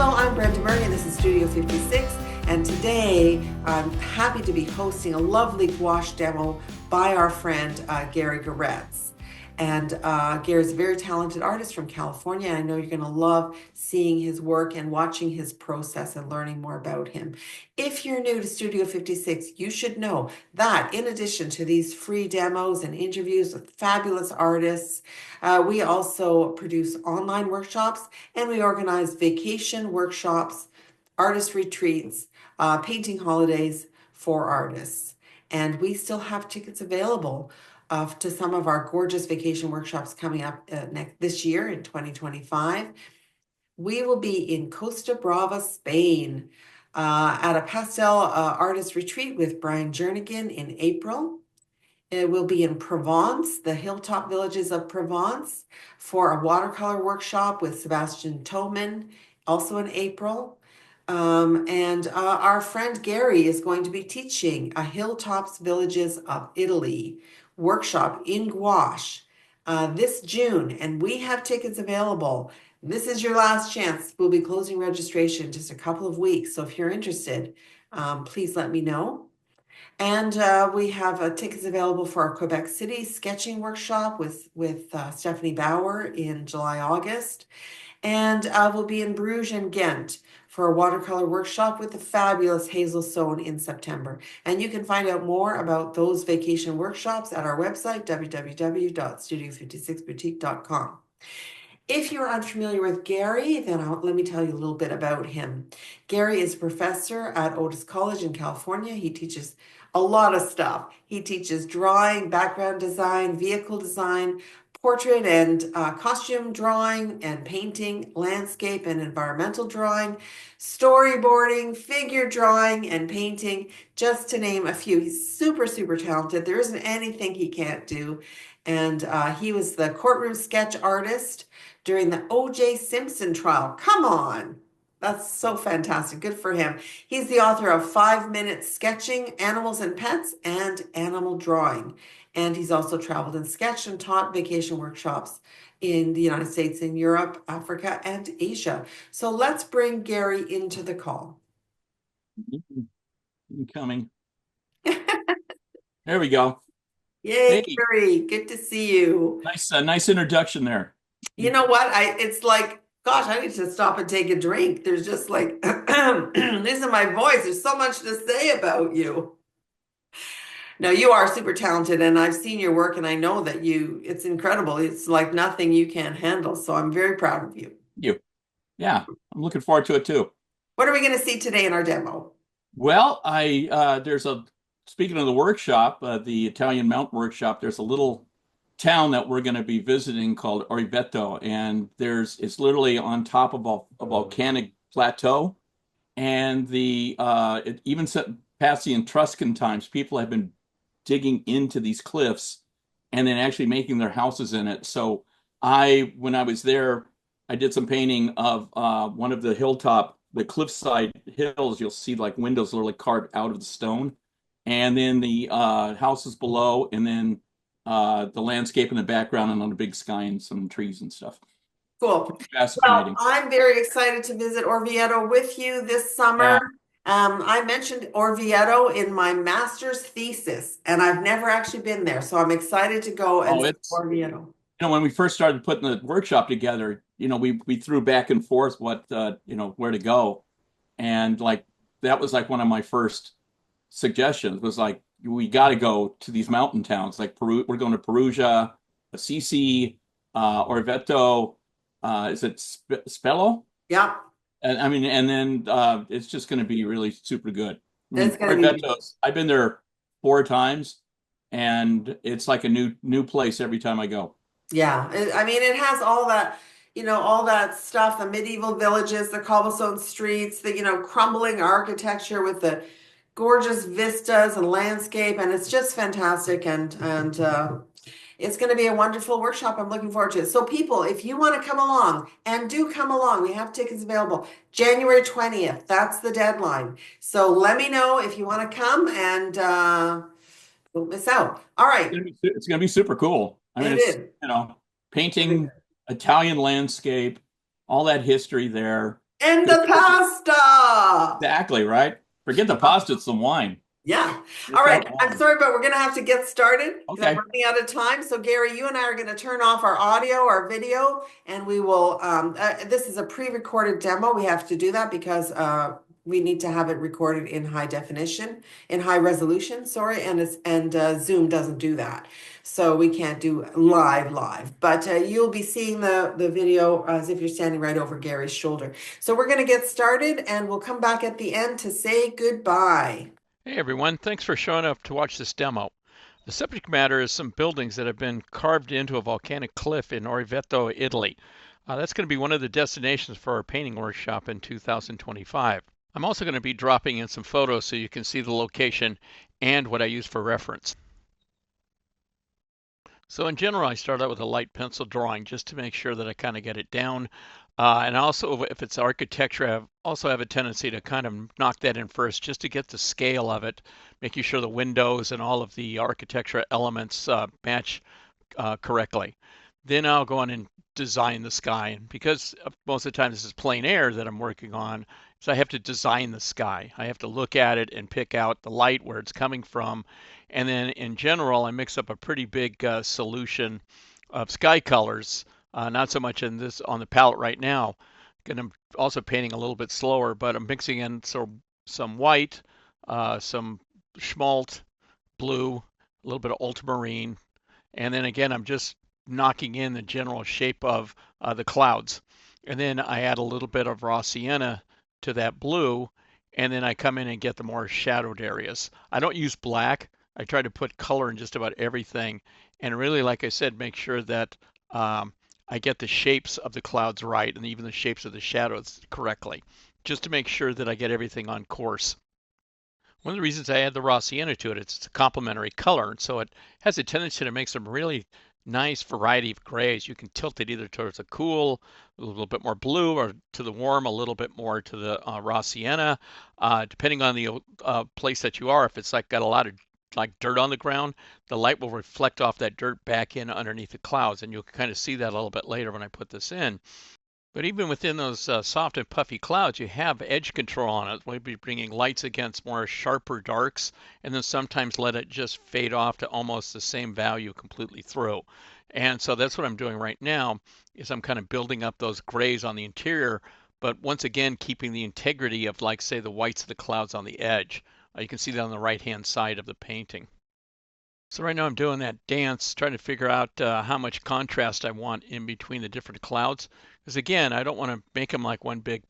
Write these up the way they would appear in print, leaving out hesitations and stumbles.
Hello, I'm Brenda Murray, and this is Studio 56. And today I'm happy to be hosting a lovely gouache demo by our friend Gary Geraths. And Gary's a very talented artist from California. I know you're going to love seeing his work and watching his process and learning more about him. If you're new to Studio 56, you should know that in addition to these free demos and interviews with fabulous artists, we also produce online workshops and we organize vacation workshops, artist retreats, painting holidays for artists. And we still have tickets available to some of our gorgeous vacation workshops coming up this year in 2025. We will be in Costa Brava, Spain, at a pastel artist retreat with Brian Jernigan in April. It will be in Provence, the Hilltop villages of Provence, for a watercolor workshop with Sebastian Toman, also in April. And our friend Gary is going to be teaching a Hilltops Villages of Italy workshop in Gouache this June, and we have tickets available. This is your last chance. We'll be closing registration in just a couple of weeks. So if you're interested, please let me know. And we have tickets available for our Quebec City sketching workshop with Stephanie Bauer in July, August. And we'll be in Bruges and Ghent for a watercolor workshop with the fabulous Hazel Sohn in September. And you can find out more about those vacation workshops at our website, www.studio56boutique.com. If you're unfamiliar with Gary, then let me tell you a little bit about him. Gary is a professor at Otis College in California. He teaches a lot of stuff. He teaches drawing, background design, vehicle design, portrait and costume drawing and painting, landscape and environmental drawing, storyboarding, figure drawing and painting, just to name a few. He's super, super talented. There isn't anything he can't do. And he was the courtroom sketch artist during the O.J. Simpson trial. Come on. That's so fantastic. Good for him. He's the author of 5 Minute Sketching, Animals and Pets, and Animal Drawing. And he's also traveled and sketched and taught vacation workshops in the United States, in Europe, Africa, and Asia. So let's bring Gary into the call. Coming. There we go. Yay, Hey. Gary. Good to see you. Nice introduction there. You know what? It's like, gosh, I need to stop and take a drink. There's just like, listen, my voice. There's so much to say about you. No, you are super talented, and I've seen your work, and I know that it's incredible. It's like nothing you can't handle. So I'm very proud of you. Yeah, I'm looking forward to it too. What are we going to see today in our demo? Well, speaking of the workshop, the Italian Mount workshop, there's a little town that we're going to be visiting called Orvieto, and it's literally on top of a volcanic plateau, and it even past the Etruscan times, people have been digging into these cliffs and then actually making their houses in it. So when I was there, I did some painting of one of the cliffside hills. You'll see like windows literally carved out of the stone, and then the houses below, and then the landscape in the background, and on the big sky and some trees and stuff. Cool. Fascinating. Well, I'm very excited to visit Orvieto with you this summer. I mentioned Orvieto in my master's thesis, and I've never actually been there, so I'm excited to go and see Orvieto. When we first started putting the workshop together, we threw back and forth where to go, and like that was like one of my first suggestions was like we got to go to these mountain towns like Peru. We're going to Perugia, Assisi, Orvieto. Is it Spello? Yeah. And then it's just going to be really super good. I've been there 4 times, and it's like a new place every time I go. Yeah, it has all that, all that stuff, the medieval villages, the cobblestone streets, the, crumbling architecture with the gorgeous vistas and landscape, and it's just fantastic. And it's going to be a wonderful workshop. I'm looking forward to it. So people, if you want to come along, and do come along, we have tickets available. January 20th, that's the deadline. So let me know if you want to come, and don't miss out. All right. It's going to be super cool. Painting Italian landscape, all that history there. And the pasta. Exactly, right? Forget the pasta, it's the wine. Yeah. All It's right. that I'm wine. sorry, but we're going to have to get started because I'm Okay. running out of time. So, Gary, you and I are going to turn off our audio, our video, and we will. This is a pre-recorded demo. We have to do that because we need to have it recorded in high definition, in high resolution. Sorry, and Zoom doesn't do that, so we can't do live. But you'll be seeing the video as if you're standing right over Gary's shoulder. So we're going to get started, and we'll come back at the end to say goodbye. Hey everyone, thanks for showing up to watch this demo. The subject matter is some buildings that have been carved into a volcanic cliff in Orvieto, Italy. That's going to be one of the destinations for our painting workshop in 2025. I'm also going to be dropping in some photos so you can see the location and what I use for reference. So in general, I start out with a light pencil drawing just to make sure that I kind of get it down. And also, if it's architecture, I also have a tendency to kind of knock that in first just to get the scale of it, making sure the windows and all of the architecture elements match correctly. Then I'll go on and design the sky. And because most of the time this is plein air that I'm working on, so I have to design the sky. I have to look at it and pick out the light, where it's coming from. And then in general, I mix up a pretty big solution of sky colors, not so much in this on the palette right now. And I'm also painting a little bit slower, but I'm mixing in some white, some schmaltz, blue, a little bit of ultramarine, and then again, I'm just knocking in the general shape of the clouds. And then I add a little bit of raw sienna to that blue, and then I come in and get the more shadowed areas. I don't use black. I try to put color in just about everything, and really, like I said, make sure that I get the shapes of the clouds right and even the shapes of the shadows correctly, just to make sure that I get everything on course. One of the reasons I add the raw sienna to it, it's a complementary color, and so it has a tendency to make some really nice variety of grays. You can tilt it either towards a cool, a little bit more blue, or to the warm, a little bit more to the raw sienna, depending on the place that you are. If it's like got a lot of like dirt on the ground, the light will reflect off that dirt back in underneath the clouds, and you'll kind of see that a little bit later when I put this in. But even within those soft and puffy clouds, you have edge control on it. We'll be bringing lights against more sharper darks, and then sometimes let it just fade off to almost the same value completely through. And so that's what I'm doing right now, is I'm kind of building up those grays on the interior, but once again, keeping the integrity of, like, say, the whites of the clouds on the edge. You can see that on the right-hand side of the painting. So right now I'm doing that dance, trying to figure out how much contrast I want in between the different clouds. Because again, I don't want to make them like one big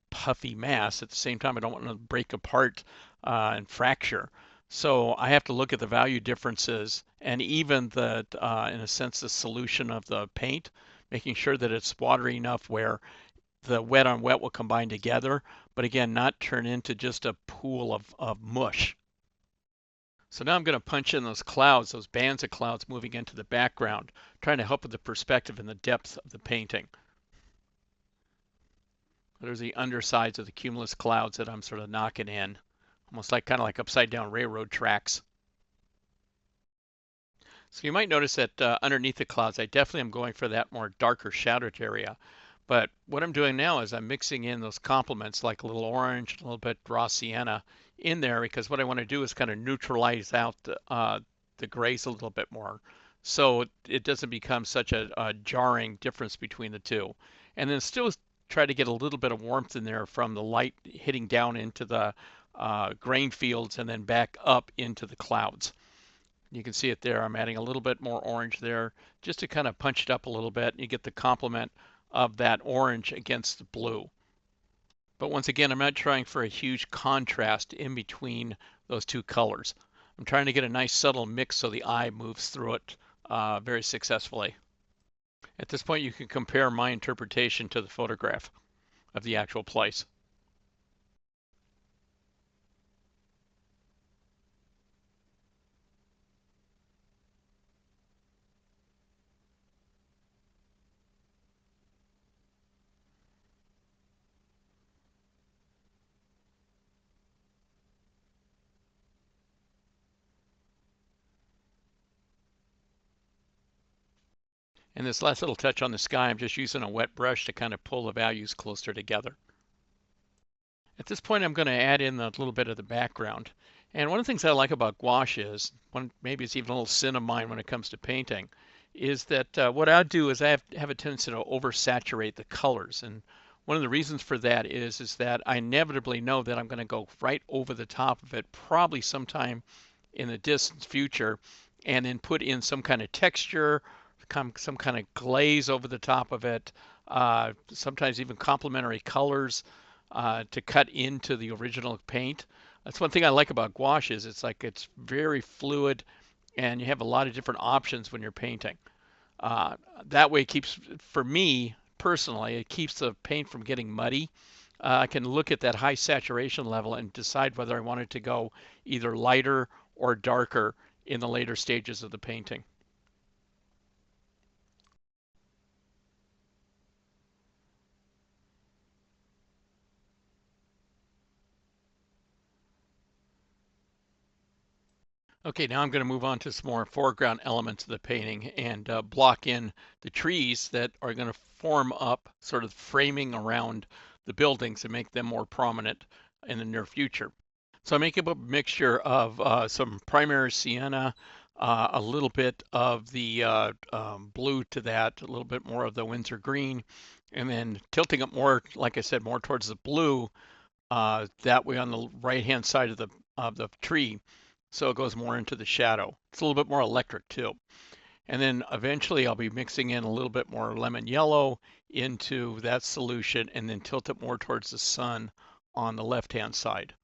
puffy mass. At the same time, I don't want them to break apart and fracture. So I have to look at the value differences and even the, in a sense, the solution of the paint, making sure that it's watery enough where the wet on wet will combine together, but again, not turn into just a pool of mush. So now I'm going to punch in those clouds, those bands of clouds moving into the background, trying to help with the perspective and the depth of the painting. There's the undersides of the cumulus clouds that I'm sort of knocking in, almost like kind of like upside down railroad tracks. So you might notice that underneath the clouds, I definitely am going for that more darker shadowed area. But what I'm doing now is I'm mixing in those complements, like a little orange, a little bit raw sienna in there, because what I want to do is kind of neutralize out the grays a little bit more, so it doesn't become such a jarring difference between the two. And then still try to get a little bit of warmth in there from the light hitting down into the grain fields and then back up into the clouds. You can see it there. I'm adding a little bit more orange there just to kind of punch it up a little bit. You get the complement of that orange against the blue. But once again, I'm not trying for a huge contrast in between those two colors. I'm trying to get a nice subtle mix so the eye moves through it very successfully. At this point, you can compare my interpretation to the photograph of the actual place. And this last little touch on the sky, I'm just using a wet brush to kind of pull the values closer together. At this point, I'm going to add in a little bit of the background. And one of the things I like about gouache is, maybe it's even a little sin of mine when it comes to painting, is that what I do is I have a tendency to oversaturate the colors. And one of the reasons for that is that I inevitably know that I'm going to go right over the top of it, probably sometime in the distant future, and then put in some kind of texture, some kind of glaze over the top of it, sometimes even complementary colors to cut into the original paint. That's one thing I like about gouache is it's very fluid, and you have a lot of different options when you're painting. Uh, that way, it keeps, for me personally, it keeps the paint from getting muddy. I can look at that high saturation level and decide whether I want it to go either lighter or darker in the later stages of the painting. Okay, now I'm going to move on to some more foreground elements of the painting and block in the trees that are going to form up, sort of framing around the buildings and make them more prominent in the near future. So I make up a mixture of some primary sienna, a little bit of the blue to that, a little bit more of the Windsor green, and then tilting it more, like I said, more towards the blue. That way on the right-hand side of the tree, so it goes more into the shadow. It's a little bit more electric too. And then eventually I'll be mixing in a little bit more lemon yellow into that solution and then tilt it more towards the sun on the left-hand side.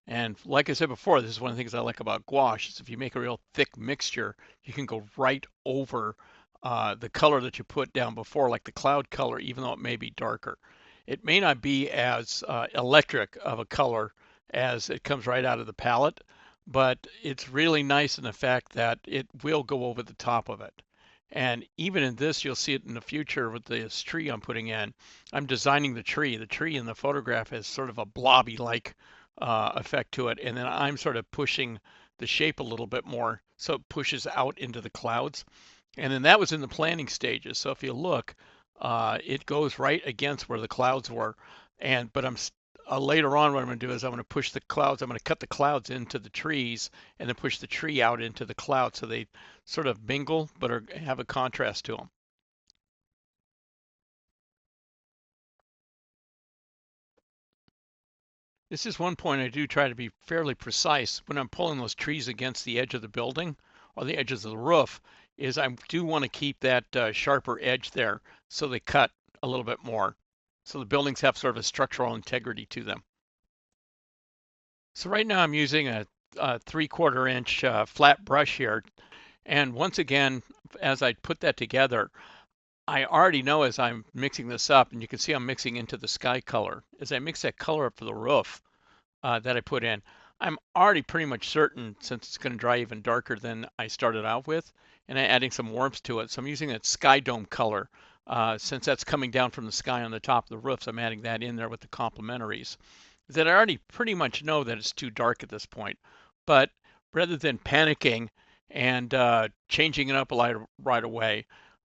And like I said before, this is one of the things I like about gouache is if you make a real thick mixture, you can go right over the color that you put down before, like the cloud color, even though it may be darker. It may not be as electric of a color as it comes right out of the palette, but it's really nice in the fact that it will go over the top of it. And even in this, you'll see it in the future with this tree I'm putting in. I'm designing the tree. The tree in the photograph has sort of a blobby-like effect to it, and then I'm sort of pushing the shape a little bit more so it pushes out into the clouds. And then that was in the planning stages. So if you look, it goes right against where the clouds were. But later on, what I'm going to do is I'm going to push the clouds. I'm going to cut the clouds into the trees and then push the tree out into the clouds so they sort of mingle but have a contrast to them. This is one point I do try to be fairly precise when I'm pulling those trees against the edge of the building or the edges of the roof, is I do want to keep that sharper edge there so they cut a little bit more. So the buildings have sort of a structural integrity to them. So right now I'm using a 3/4 inch flat brush here. And once again, as I put that together, I already know as I'm mixing this up, and you can see I'm mixing into the sky color. As I mix that color up for the roof that I put in, I'm already pretty much certain, since it's going to dry even darker than I started out with, and I'm adding some warmth to it. So I'm using that sky dome color. Since that's coming down from the sky on the top of the roof, so I'm adding that in there with the complementaries. That I already pretty much know that it's too dark at this point. But rather than panicking and changing it up right away,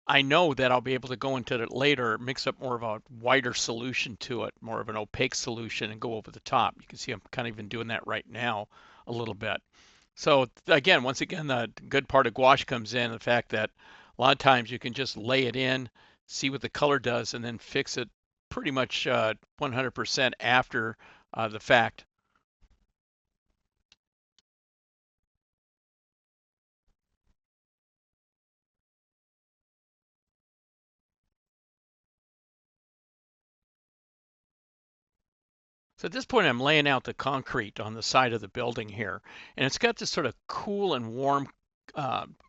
I know that I'll be able to go into it later, mix up more of a whiter solution to it, more of an opaque solution, and go over the top. You can see I'm kind of even doing that right now a little bit. So again, once again, the good part of gouache comes in the fact that a lot of times you can just lay it in, see what the color does, and then fix it pretty much 100% after the fact. So at this point, I'm laying out the concrete on the side of the building here, and it's got this sort of cool and warm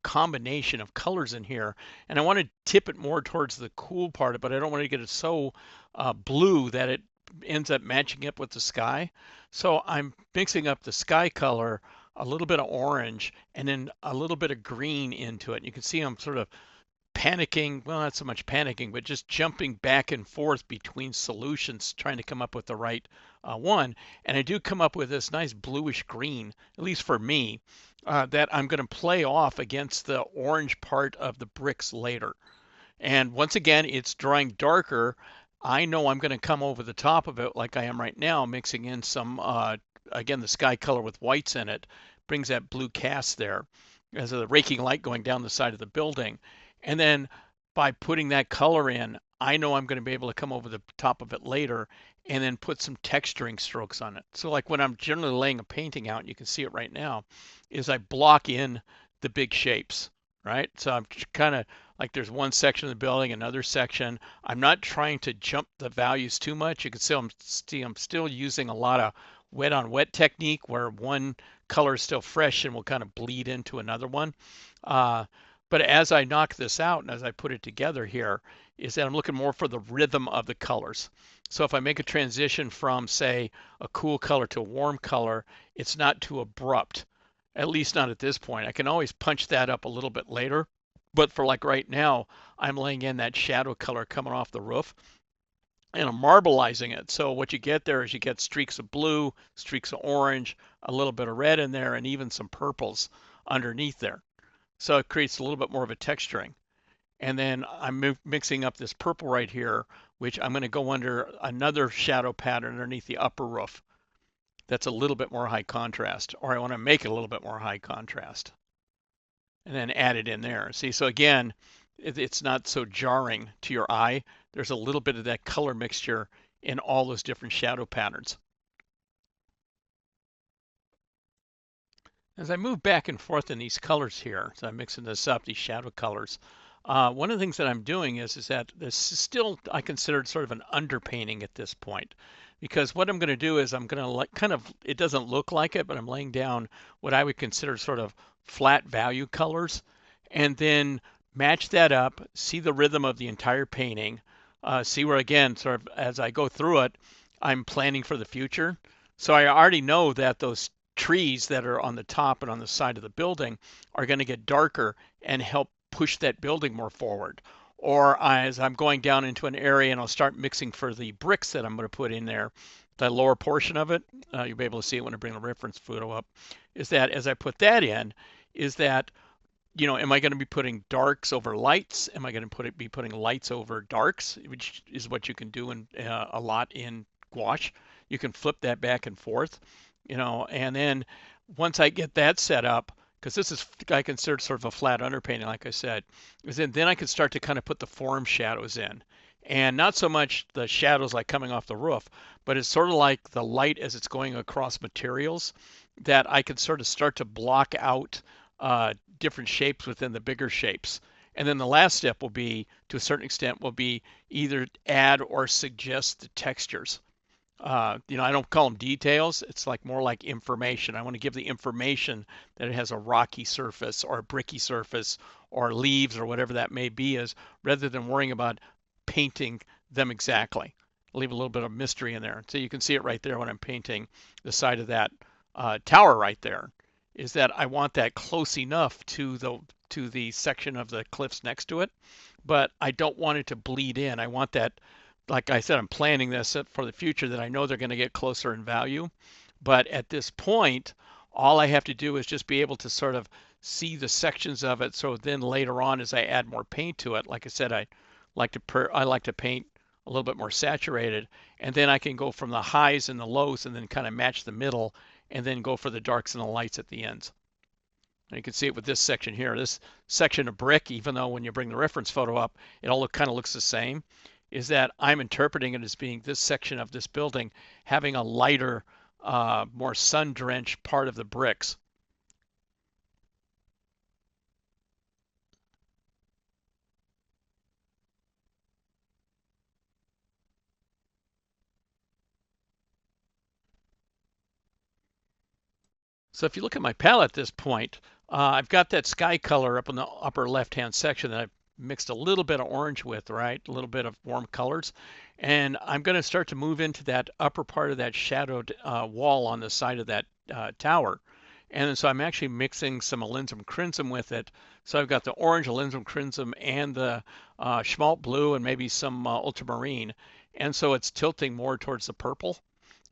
combination of colors in here. And I want to tip it more towards the cool part, but I don't want to get it so blue that it ends up matching up with the sky. So I'm mixing up the sky color, a little bit of orange, and then a little bit of green into it. You can see I'm sort of panicking, well, not so much panicking, but just jumping back and forth between solutions, trying to come up with the right one. And I do come up with this nice bluish green, at least for me, that I'm going to play off against the orange part of the bricks later. And once again, it's drawing darker I know I'm going to come over the top of it like I am right now, mixing in some, again, the sky color with whites in it, brings that blue cast there as a raking light going down the side of the building. And then by putting that color in, I know I'm going to be able to come over the top of it later and then put some texturing strokes on it. So like when I'm generally laying a painting out, and you can see it right now, is I block in the big shapes, right? So I'm kind of like there's one section of the building, another section. I'm not trying to jump the values too much. You can see I'm still using a lot of wet on wet technique where one color is still fresh and will kind of bleed into another one. Uh, but as I knock this out and as I put it together here, is that I'm looking more for the rhythm of the colors. So if I make a transition from, say, a cool color to a warm color, it's not too abrupt, at least not at this point. I can always punch that up a little bit later. But for like right now, I'm laying in that shadow color coming off the roof and I'm marbleizing it. So what you get there is you get streaks of blue, streaks of orange, a little bit of red in there, and even some purples underneath there. So it creates a little bit more of a texturing. And then I'm mixing up this purple right here, which I'm going to go under another shadow pattern underneath the upper roof. That's a little bit more high contrast, or I want to make it a little bit more high contrast. And then add it in there. See, so again, it's not so jarring to your eye. There's a little bit of that color mixture in all those different shadow patterns. As I move back and forth in these colors here, so I'm mixing this up, these shadow colors, one of the things that I'm doing is that this is still, I consider it sort of an underpainting at this point. Because what I'm going to do is I'm going to kind of, it doesn't look like it, but I'm laying down what I would consider sort of flat value colors, and then match that up, see the rhythm of the entire painting, see where, again, sort of as I go through it, I'm planning for the future. So I already know that those trees that are on the top and on the side of the building are going to get darker and help push that building more forward. Or as I'm going down into an area and I'll start mixing for the bricks that I'm going to put in there, the lower portion of it, you'll be able to see it when I bring the reference photo up, is that as I put that in, is that, you know, am I going to be putting darks over lights? Am I going to be putting lights over darks, which is what you can do in a lot in gouache. You can flip that back and forth, you know, and then once I get that set up, because this is, I consider sort of a flat underpainting, like I said, is then I can start to kind of put the form shadows in. And not so much the shadows like coming off the roof, but it's sort of like the light as it's going across materials that I can sort of start to block out different shapes within the bigger shapes. And then the last step will be, to a certain extent, will be either add or suggest the textures. You know, I don't call them details. It's like more like information. I want to give the information that it has a rocky surface or a bricky surface or leaves or whatever that may be, is rather than worrying about painting them exactly. Leave a little bit of mystery in there. So you can see it right there when I'm painting the side of that tower right there, is that I want that close enough to the section of the cliffs next to it, but I don't want it to bleed in. I want that, like I said, I'm planning this for the future that I know they're going to get closer in value. But at this point, all I have to do is just be able to sort of see the sections of it. So then later on, as I add more paint to it, like I said, I like to paint a little bit more saturated, and then I can go from the highs and the lows and then kind of match the middle and then go for the darks and the lights at the ends. And you can see it with this section here. This section of brick, even though when you bring the reference photo up, it all kind of looks the same, is that I'm interpreting it as being this section of this building having a lighter, more sun-drenched part of the bricks. So if you look at my palette at this point, I've got that sky color up in the upper left-hand section that I've mixed a little bit of orange with, right? A little bit of warm colors. And I'm going to start to move into that upper part of that shadowed wall on the side of that tower. And so I'm actually mixing some alizarin crimson with it. So I've got the orange, alizarin crimson, and the schmaltz blue, and maybe some ultramarine. And so it's tilting more towards the purple.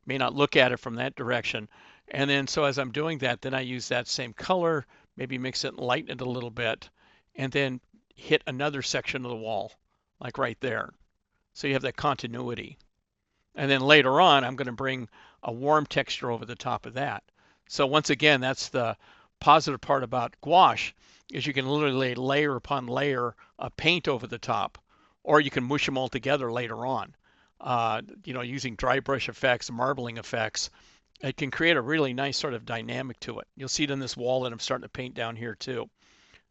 May not look at it from that direction. And then so as I'm doing that, then I use that same color, maybe mix it and lighten it a little bit, and then hit another section of the wall, like right there. So you have that continuity. And then later on, I'm going to bring a warm texture over the top of that. So once again, that's the positive part about gouache, is you can literally lay layer upon layer of paint over the top, or you can mush them all together later on. Using dry brush effects, marbling effects, it can create a really nice sort of dynamic to it. You'll see it in this wall that I'm starting to paint down here too,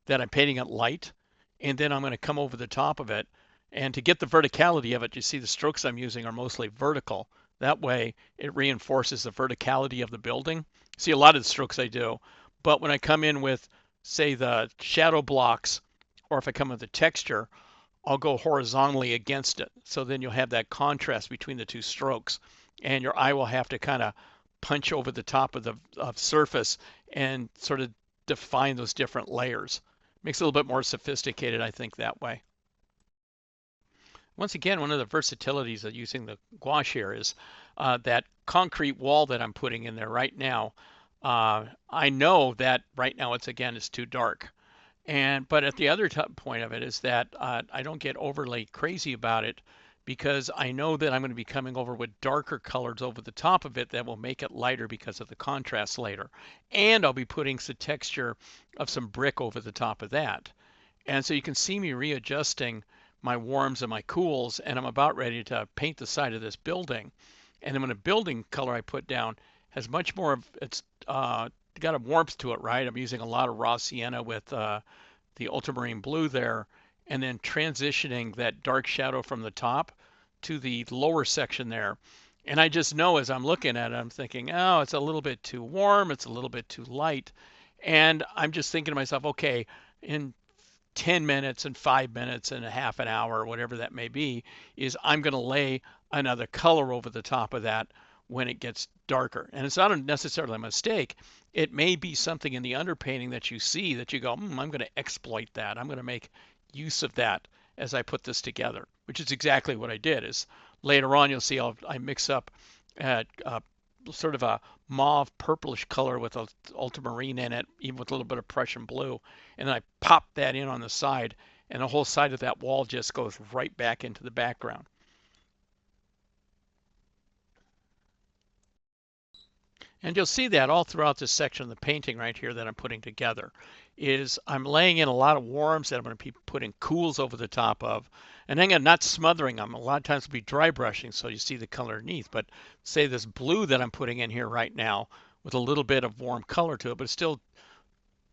that I'm painting it light, and then I'm going to come over the top of it. And to get the verticality of it, you see the strokes I'm using are mostly vertical. That way it reinforces the verticality of the building. See a lot of the strokes I do, but when I come in with, say, the shadow blocks, or if I come with the texture, I'll go horizontally against it. So then you'll have that contrast between the two strokes, and your eye will have to kind of punch over the top of the surface and sort of define those different layers. Makes it a little bit more sophisticated, I think, that way. Once again, one of the versatilities of using the gouache here is that concrete wall that I'm putting in there right now. I know that right now it's too dark. But at the other point of it is that I don't get overly crazy about it, because I know that I'm going to be coming over with darker colors over the top of it that will make it lighter because of the contrast later. And I'll be putting some texture of some brick over the top of that. And so you can see me readjusting my warms and my cools, and I'm about ready to paint the side of this building. And then when the building color I put down has much more of, it's got a warmth to it, right? I'm using a lot of raw sienna with the ultramarine blue there, and then transitioning that dark shadow from the top to the lower section there. And I just know as I'm looking at it, I'm thinking, oh, it's a little bit too warm, it's a little bit too light. And I'm just thinking to myself, okay, in 10 minutes and 5 minutes and a half an hour, or whatever that may be, is I'm going to lay another color over the top of that when it gets darker. And it's not necessarily a mistake. It may be something in the underpainting that you see that you go, I'm going to exploit that. I'm going to make use of that as I put this together, which is exactly what I did. Is later on you'll see I mix up sort of a mauve purplish color with a ultramarine in it, even with a little bit of Prussian blue, and then I pop that in on the side, and the whole side of that wall just goes right back into the background. And you'll see that all throughout this section of the painting right here that I'm putting together, is I'm laying in a lot of warms that I'm going to be putting cools over the top of. And then I'm not smothering them. A lot of times it'll be dry brushing, so you see the color underneath. But say this blue that I'm putting in here right now with a little bit of warm color to it, but it still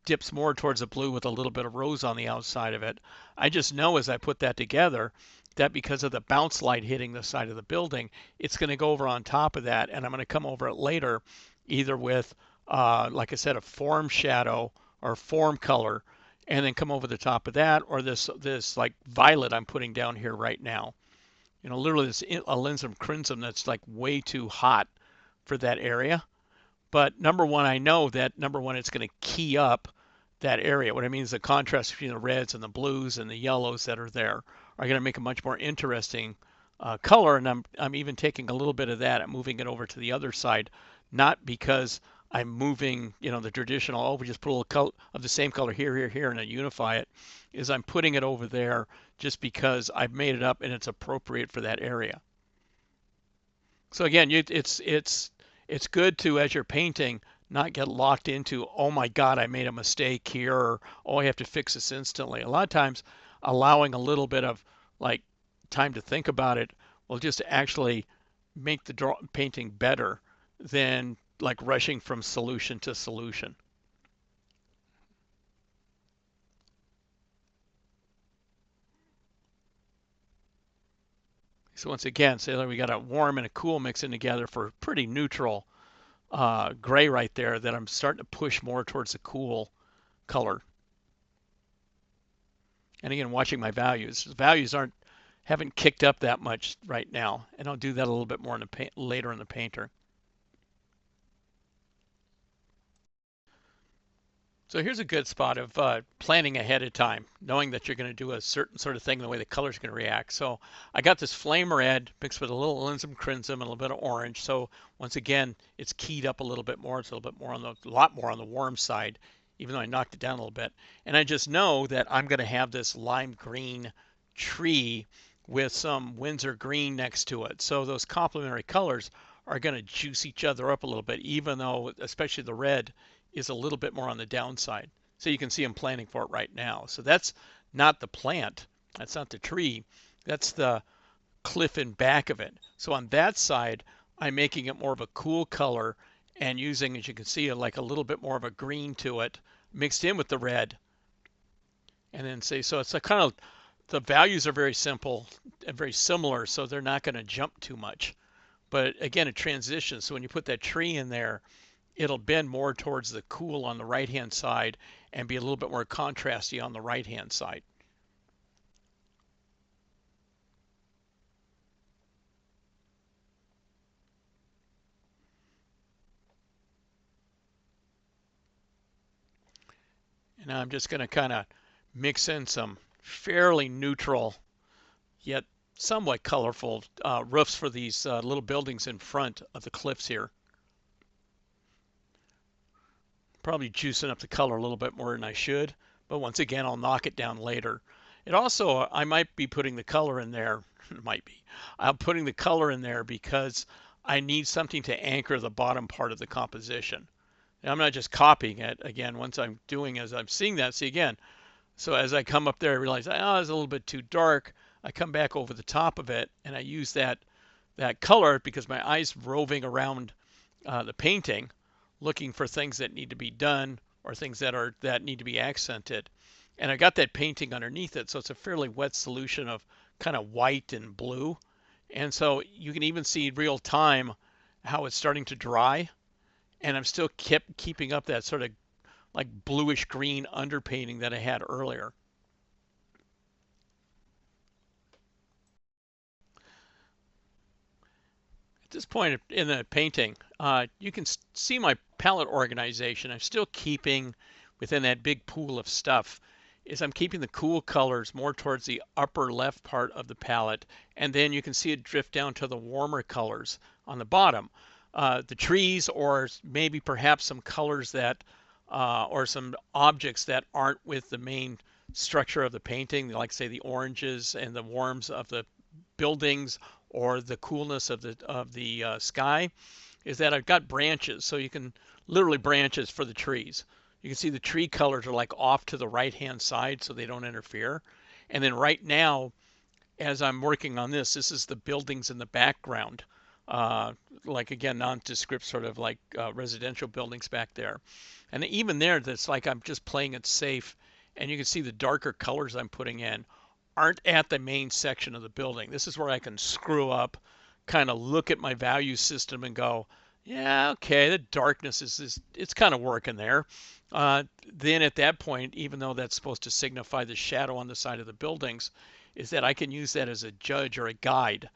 dips more towards the blue with a little bit of rose on the outside of it. I just know as I put that together that because of the bounce light hitting the side of the building, it's going to go over on top of that, and I'm going to come over it later either with, like I said, a form shadow or form color, and then come over the top of that, or this like violet I'm putting down here right now. Literally this alizarin crimson that's like way too hot for that area. But number one, I know that it's going to key up that area. What I mean is the contrast between the reds and the blues and the yellows that are there are going to make a much more interesting color. And I'm even taking a little bit of that and moving it over to the other side, not because I'm moving, the traditional, oh, we just put a little color of the same color here, here, here, and then unify it, is I'm putting it over there just because I've made it up and it's appropriate for that area. So again, it's good to, as you're painting, not get locked into, oh my God, I made a mistake here, or oh, I have to fix this instantly. A lot of times, allowing a little bit of like time to think about it will just actually make the painting better than like rushing from solution to solution. So once again, say that we got a warm and a cool mixing together for pretty neutral gray right there, that I'm starting to push more towards the cool color. And again, watching my values. The values haven't kicked up that much right now, and I'll do that a little bit more later in the painter. So here's a good spot of planning ahead of time, knowing that you're going to do a certain sort of thing, the way the color's going to react. So I got this flame red mixed with a little alizarin crimson and a little bit of orange. So once again, it's keyed up a little bit more. It's a little bit more a lot more on the warm side, even though I knocked it down a little bit. And I just know that I'm going to have this lime green tree with some Windsor green next to it. So those complementary colors are going to juice each other up a little bit, even though especially the red is a little bit more on the downside. So you can see I'm planning for it right now. So that's not the plant. That's not the tree. That's the cliff in back of it. So on that side, I'm making it more of a cool color and using, as you can see, like a little bit more of a green to it mixed in with the red. And then say, so it's a kind of, the values are very simple and very similar, so they're not going to jump too much. But again, it transitions. So when you put that tree in there, it'll bend more towards the cool on the right-hand side and be a little bit more contrasty on the right-hand side. And I'm just going to kind of mix in some fairly neutral yet somewhat colorful roofs for these little buildings in front of the cliffs here. Probably juicing up the color a little bit more than I should, but once again, I'll knock it down later. It also, I might be putting the color in there, I'm putting the color in there because I need something to anchor the bottom part of the composition. And I'm not just copying it. Again, once I'm doing as I'm seeing that, see again, so as I come up there, I realize, oh, it's a little bit too dark. I come back over the top of it and I use that color because my eye's roving around the painting, looking for things that need to be done or things that need to be accented. And I got that painting underneath it, so it's a fairly wet solution of kind of white and blue. And so you can even see real time how it's starting to dry. And I'm still keeping up that sort of like bluish green underpainting that I had earlier. At this point in the painting, you can see my palette organization. I'm still keeping within that big pool of stuff. I'm keeping the cool colors more towards the upper left part of the palette, and then you can see it drift down to the warmer colors on the bottom. The trees, or maybe perhaps some colors that, or some objects that aren't with the main structure of the painting, like say the oranges and the warms of the buildings or the coolness of the sky, is that I've got branches, so you can literally branches for the trees. You can see the tree colors are like off to the right hand side so they don't interfere. And then right now, as I'm working on this is the buildings in the background. Like again, nondescript sort of like residential buildings back there. And even there, that's like I'm just playing it safe. And you can see the darker colors I'm putting in aren't at the main section of the building. This is where I can screw up, kind of look at my value system and go, yeah, okay, the darkness it's kind of working there. Then at that point, even though that's supposed to signify the shadow on the side of the buildings, is that I can use that as a judge or a guide.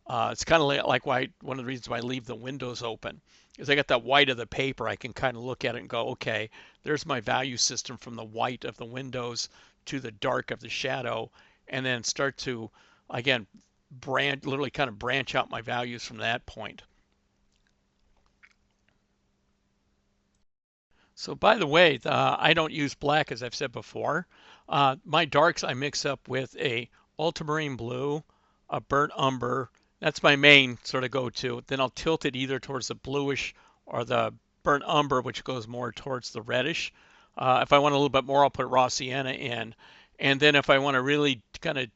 It's kind of like why one of the reasons why I leave the windows open is I got that white of the paper. I can kind of look at it and go, okay, there's my value system from the white of the windows to the dark of the shadow, and then start to, again, literally kind of branch out my values from that point. So by the way, I don't use black, as I've said before. My darks I mix up with a ultramarine blue, a burnt umber. That's my main sort of go-to. Then I'll tilt it either towards the bluish or the burnt umber, which goes more towards the reddish. If I want a little bit more, I'll put raw sienna in. And then if I want to really kind of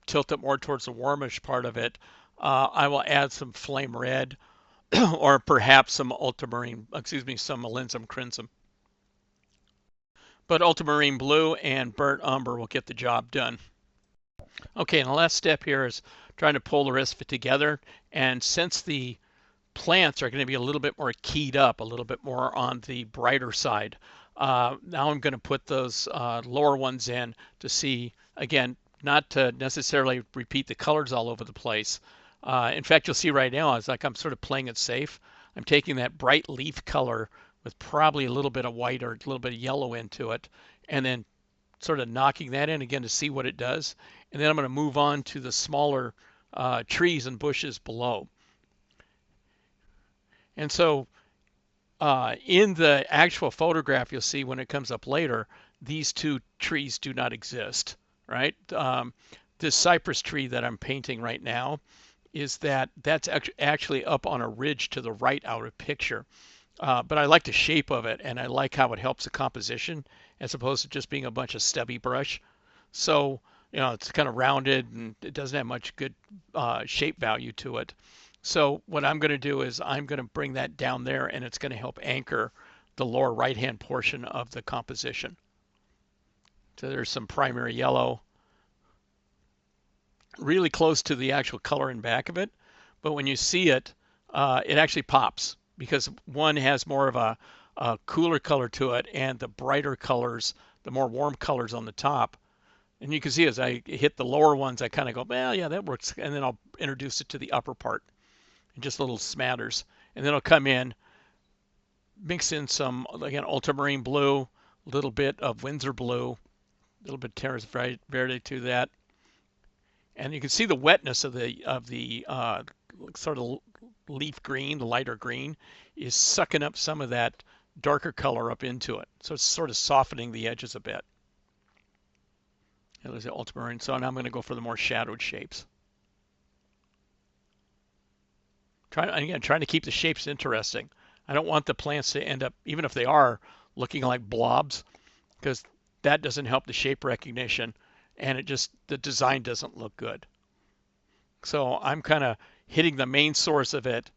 tilt it more towards the warmish part of it, I will add some flame red or perhaps some ultramarine, some alinzum crimson. But ultramarine blue and burnt umber will get the job done. Okay, and the last step here is trying to pull the rest of it together. And since the plants are going to be a little bit more keyed up, a little bit more on the brighter side, now I'm going to put those lower ones in to see, again, not to necessarily repeat the colors all over the place. In fact, you'll see right now, it's like I'm sort of playing it safe. I'm taking that bright leaf color with probably a little bit of white or a little bit of yellow into it, and then sort of knocking that in again to see what it does. And then I'm going to move on to the smaller trees and bushes below. And so in the actual photograph, you'll see when it comes up later, these two trees do not exist, right? this cypress tree that I'm painting right now is that's actually up on a ridge to the right out of picture. But I like the shape of it, and I like how it helps the composition as opposed to just being a bunch of stubby brush. So, it's kind of rounded and it doesn't have much good shape value to it. So what I'm going to do is I'm going to bring that down there, and it's going to help anchor the lower right-hand portion of the composition. So there's some primary yellow, really close to the actual color in back of it. But when you see it, it actually pops because one has more of a cooler color to it, and the brighter colors, the more warm colors on the top. And you can see as I hit the lower ones, I kind of go, well, yeah, that works. And then I'll introduce it to the upper part and just little smatters. And then I'll come in, mix in some, again, ultramarine blue, a little bit of Windsor blue, a little bit Terras Verde to that. And you can see the wetness of the sort of leaf green, the lighter green, is sucking up some of that darker color up into it. So it's sort of softening the edges a bit. And there's the ultramarine. So now I'm going to go for the more shadowed shapes. Trying to keep the shapes interesting. I don't want the plants to end up, even if they are, looking like blobs, because that doesn't help the shape recognition, and the design doesn't look good. So I'm kind of hitting the main source of it,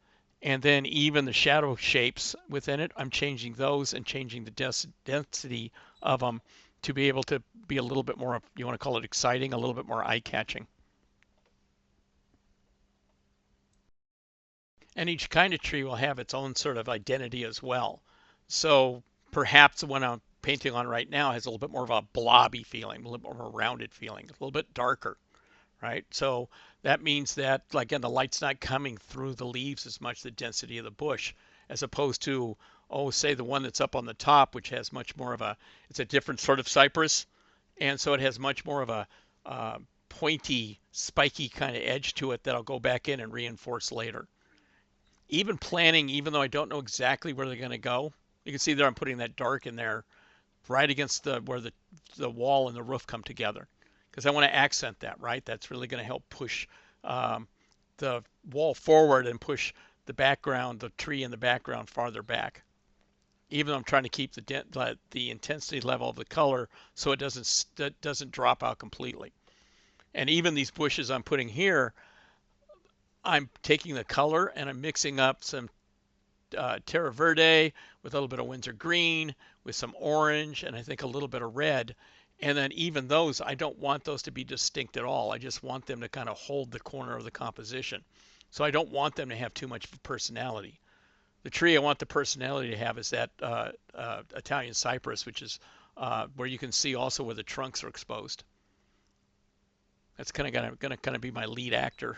and then even the shadow shapes within it, I'm changing those and changing the density of them to be able to be a little bit more, you want to call it exciting, a little bit more eye-catching. And each kind of tree will have its own sort of identity as well. So perhaps the one I'm painting on right now has a little bit more of a blobby feeling, a little bit more of a rounded feeling, a little bit darker, right? So that means that, like, again, the light's not coming through the leaves as much, the density of the bush, as opposed to, say the one that's up on the top, which has much more of it's a different sort of cypress. And so it has much more of a pointy, spiky kind of edge to it that I'll go back in and reinforce later. Even planning, even though I don't know exactly where they're going to go, you can see there I'm putting that dark in there right against where the wall and the roof come together, because I want to accent that, right? That's really going to help push the wall forward and push the background, the tree in the background, farther back. Even though I'm trying to keep the intensity level of the color so it doesn't drop out completely. And even these bushes I'm putting here, I'm taking the color and I'm mixing up some Terra Verde with a little bit of Windsor green, with some orange, and I think a little bit of red. And then even those, I don't want those to be distinct at all. I just want them to kind of hold the corner of the composition. So I don't want them to have too much personality. The tree I want the personality to have is that Italian cypress, which is where you can see also where the trunks are exposed. That's kind of going to be my lead actor.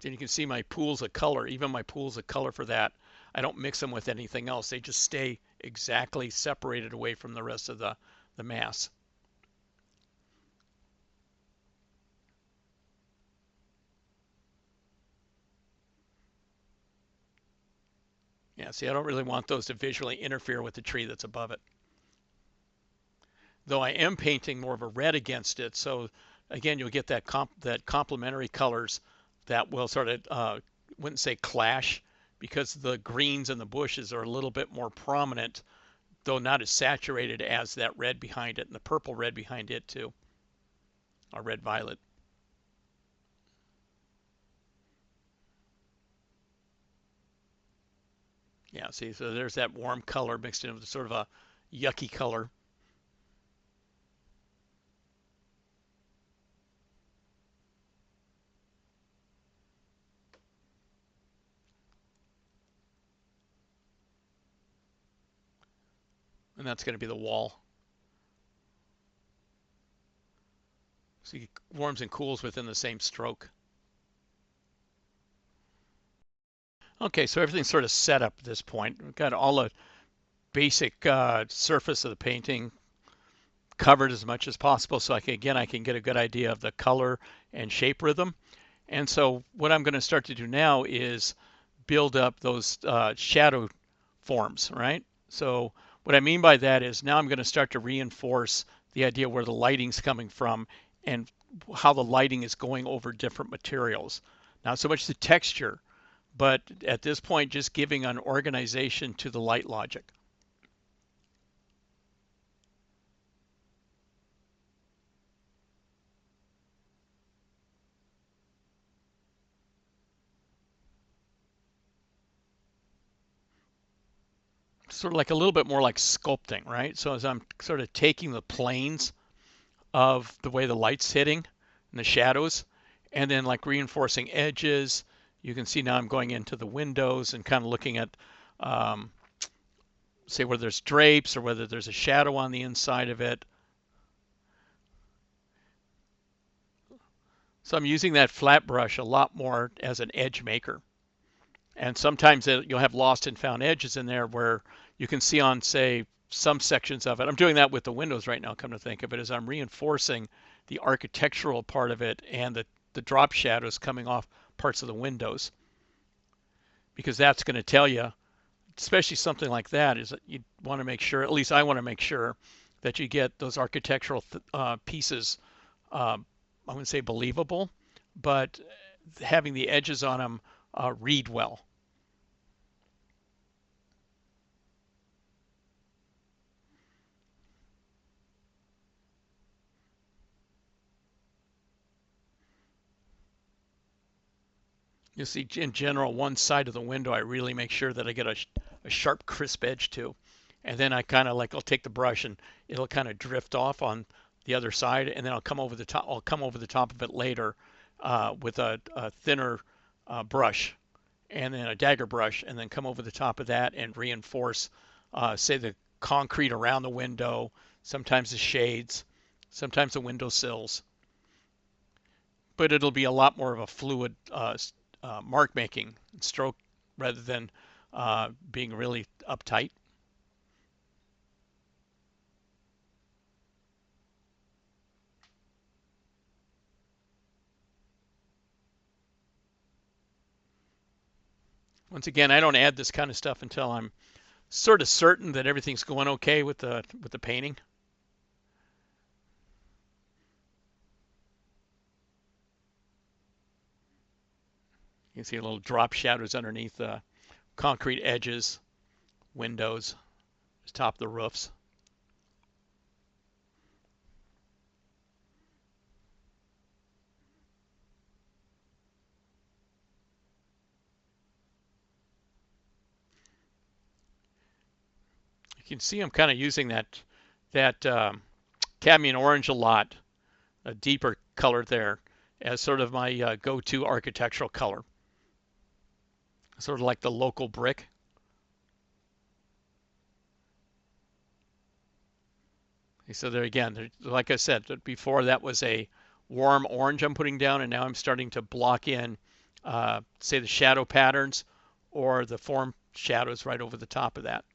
Then you can see my pools of color, even my pools of color for that, I don't mix them with anything else. They just stay exactly separated away from the rest of the mass. Yeah, see, I don't really want those to visually interfere with the tree that's above it. Though I am painting more of a red against it, so again, you'll get that complementary colors that will sort of, wouldn't say clash, because the greens and the bushes are a little bit more prominent, though not as saturated as that red behind it, and the purple red behind it too, or red violet. Yeah, see, so there's that warm color mixed in with sort of a yucky color. And that's going to be the wall. See, warms and cools within the same stroke. Okay, so everything's sort of set up at this point. We've got all the basic surface of the painting covered as much as possible, so I can get a good idea of the color and shape rhythm. And so what I'm going to start to do now is build up those shadow forms, right? So what What I mean by that is now I'm going to start to reinforce the idea where the lighting's coming from and how the lighting is going over different materials. Not so much the texture, but at this point, just giving an organization to the light logic. Sort of like a little bit more like sculpting, right? So as I'm sort of taking the planes of the way the light's hitting and the shadows, and then like reinforcing edges. You can see now I'm going into the windows and kind of looking at, say, where there's drapes or whether there's a shadow on the inside of it. So I'm using that flat brush a lot more as an edge maker. And sometimes you'll have lost and found edges in there where you can see on, say, some sections of it. I'm doing that with the windows right now, come to think of it, as I'm reinforcing the architectural part of it and the drop shadows coming off parts of the windows. Because that's going to tell you, especially something like that, is that you want to make sure, at least I want to make sure, that you get those architectural pieces, I wouldn't say believable, but having the edges on them read well. You see, in general, one side of the window, I really make sure that I get a sharp, crisp edge to. And then I kind of like, I'll take the brush and it'll kind of drift off on the other side. And then I'll come over the top of it later with a thinner brush and then a dagger brush, and then come over the top of that and reinforce, say, the concrete around the window, sometimes the shades, sometimes the window sills. But it'll be a lot more of a fluid mark making stroke rather than being really uptight. Once again, I don't add this kind of stuff until I'm sort of certain that everything's going okay with the painting. You can see little drop shadows underneath the concrete edges, windows, top of the roofs. You can see I'm kind of using that cadmium orange a lot, a deeper color there, as sort of my go-to architectural color. Sort of like the local brick. So there again, like I said, before that was a warm orange I'm putting down, and now I'm starting to block in, say, the shadow patterns or the form shadows right over the top of that.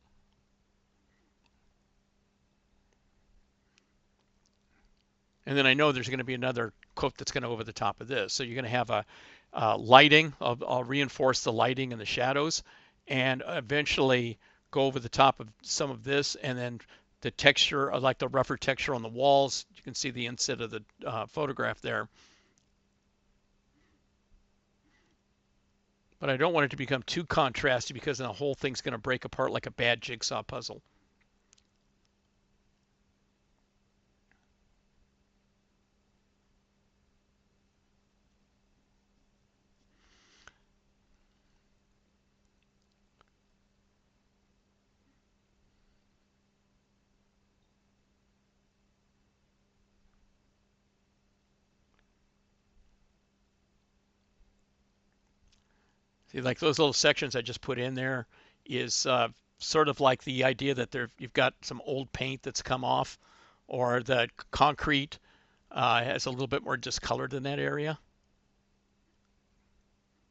And then I know there's going to be another coat that's going to go over the top of this. So you're going to have a lighting. I'll reinforce the lighting and the shadows, and eventually go over the top of some of this, and then the texture, I like the rougher texture on the walls. You can see the inside of the photograph there. But I don't want it to become too contrasty, because then the whole thing's going to break apart like a bad jigsaw puzzle. See, like those little sections I just put in there is sort of like the idea that you've got some old paint that's come off, or the concrete has a little bit more discolored in that area.